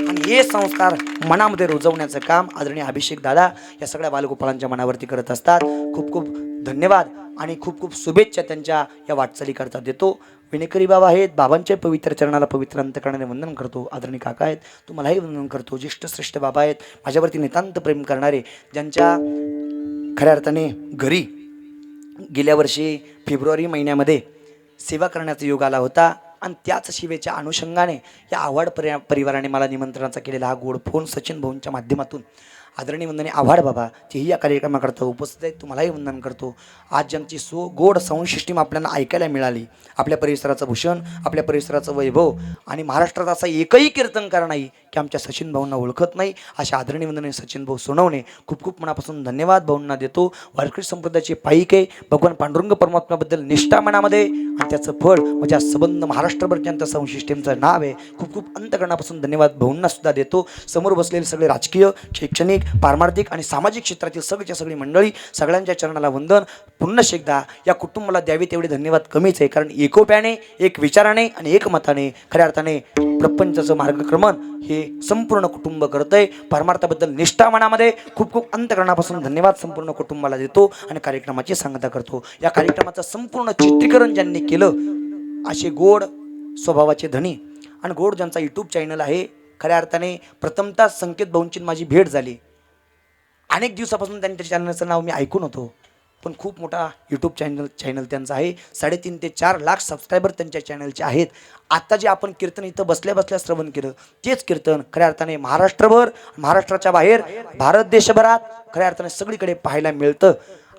आणि हे संस्कार मनामध्ये रुजवण्याचं काम आदरणीय अभिषेक दादा या सगळ्या बालगोपाळांच्या मनावरती करत असतात. खूप खूप धन्यवाद आणि खूप खूप शुभेच्छा त्यांच्या या वाटचालीकरता देतो. विनेकरी बाबा आहेत, बाबांच्या पवित्र चरणाला पवित्र अंतकरणाने वंदन करतो. आदरणीय काका आहेत, तुम्हालाही वंदन करतो. ज्येष्ठ श्रेष्ठ बाबा आहेत, माझ्यावरती नितांत प्रेम करणारे, ज्यांच्या खऱ्या अर्थाने घरी गेल्या वर्षी फेब्रुवारी महिन्यामध्ये सेवा करण्याचा योग आला होता आणि त्याच शिवेच्या अनुषंगाने या आव्हाड परिवाराने मला निमंत्रणाचा केलेला हा गोड फोन सचिन भाऊंच्या माध्यमातून आदरणीय वंदने आव्हाड बाबा तेही या कार्यक्रमाकरता उपस्थित आहेत. तुम्हालाही वंदन करतो. आज ज्यांची गोड साऊंड सिस्टीम आपल्याला ऐकायला मिळाली, आपल्या परिसराचं भूषण, आपल्या परिसराचं वैभव, आणि महाराष्ट्रात असा एकही कीर्तनकार नाही की आमच्या सचिन भाऊंना ओळखत नाही अशा आदरणीय वंदने सचिन भाऊ सोनवणे, खूप खूप मनापासून धन्यवाद भाऊंना देतो. वारकरी संप्रदायाची पाईक आहे. भगवान पांडुरंग परमात्म्याबद्दल निष्ठा मनामध्ये आणि त्याचं फळ म्हणजे संबंध महाराष्ट्रभर ज्यांचं साऊंड सिस्टीमचं नाव आहे. खूप खूप अंतकरणापासून धन्यवाद भाऊंना सुद्धा देतो. समोर बसलेले सगळे राजकीय, शैक्षणिक, पारमार्थिक आणि सामाजिक क्षेत्रातील सगळी मंडळी, सगळ्यांच्या चरणाला वंदन. पुन्हा एकदा या कुटुंबाला द्यावे तेवढे धन्यवाद कमीच आहे, कारण एकोप्याने, एक विचाराने आणि एक मताने खऱ्या अर्थाने प्रपंचाचं मार्गक्रमण हे संपूर्ण कुटुंब करतंय. परमार्थाबद्दल निष्ठा मनामध्ये खूप खूप अंतकरणापासून धन्यवाद संपूर्ण कुटुंबाला देतो आणि कार्यक्रमाची सांगता करतो. या कार्यक्रमाचं संपूर्ण चित्रीकरण ज्यांनी केलं असे गोड स्वभावाचे धनी आणि गोड ज्यांचा यूट्यूब चॅनल आहे, खऱ्या अर्थाने प्रथमतः संकेत भाऊंची माझी भेट झाली. अनेक दिवसापासून त्यांच्या चॅनलचं नाव मी ऐकून होतो, पण खूप मोठा यूट्यूब चॅनल त्यांचा आहे. 3.5 ते 4 लाख सबस्क्रायबर त्यांच्या चॅनलचे आहेत. आता जे आपण कीर्तन इथं बसल्या बसल्या श्रवण केलं तेच कीर्तन खऱ्या अर्थाने महाराष्ट्रभर, महाराष्ट्राच्या बाहेर, भारत देशभरात खऱ्या अर्थाने सगळीकडे पाहायला मिळतं.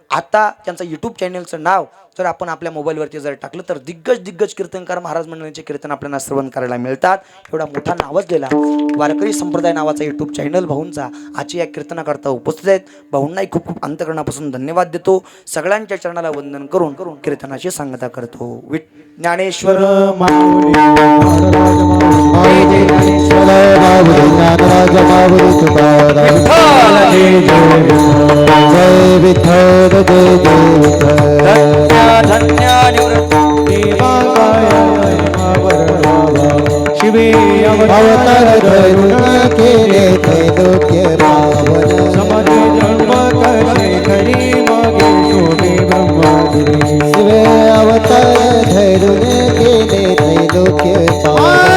आता त्यांचं यूट्यूब चॅनलचं नाव जर आपण आपल्या मोबाईलवरती जर टाकलं तर दिग्गज कीर्तनकार महाराज मंडळांचे कीर्तन आपल्याला श्रवण करायला मिळतात. एवढा मोठा नावाजलेला वारकरी संप्रदाय नावाचा यूट्यूब चॅनल भाऊंचा आजच्या या कीर्तनाकरता उपस्थित आहेत. भाऊंनाही खूप खूप अंतकरणापासून धन्यवाद देतो. सगळ्यांच्या चरणाला वंदन करून कीर्तनाची सांगता करतो. ज्ञानेश्वर माऊली ज्ञानराज माऊली तुकाराम जय विठ्ठल जय जय विठ्ठल धन्य शिवे अवतार धरून केले त्रैलोक्य रावण समाज जन्म कसे खरी मागे शोभे ब्रह्मादिनी शिवे अवतार धरून केले त्रैलोक्य रावण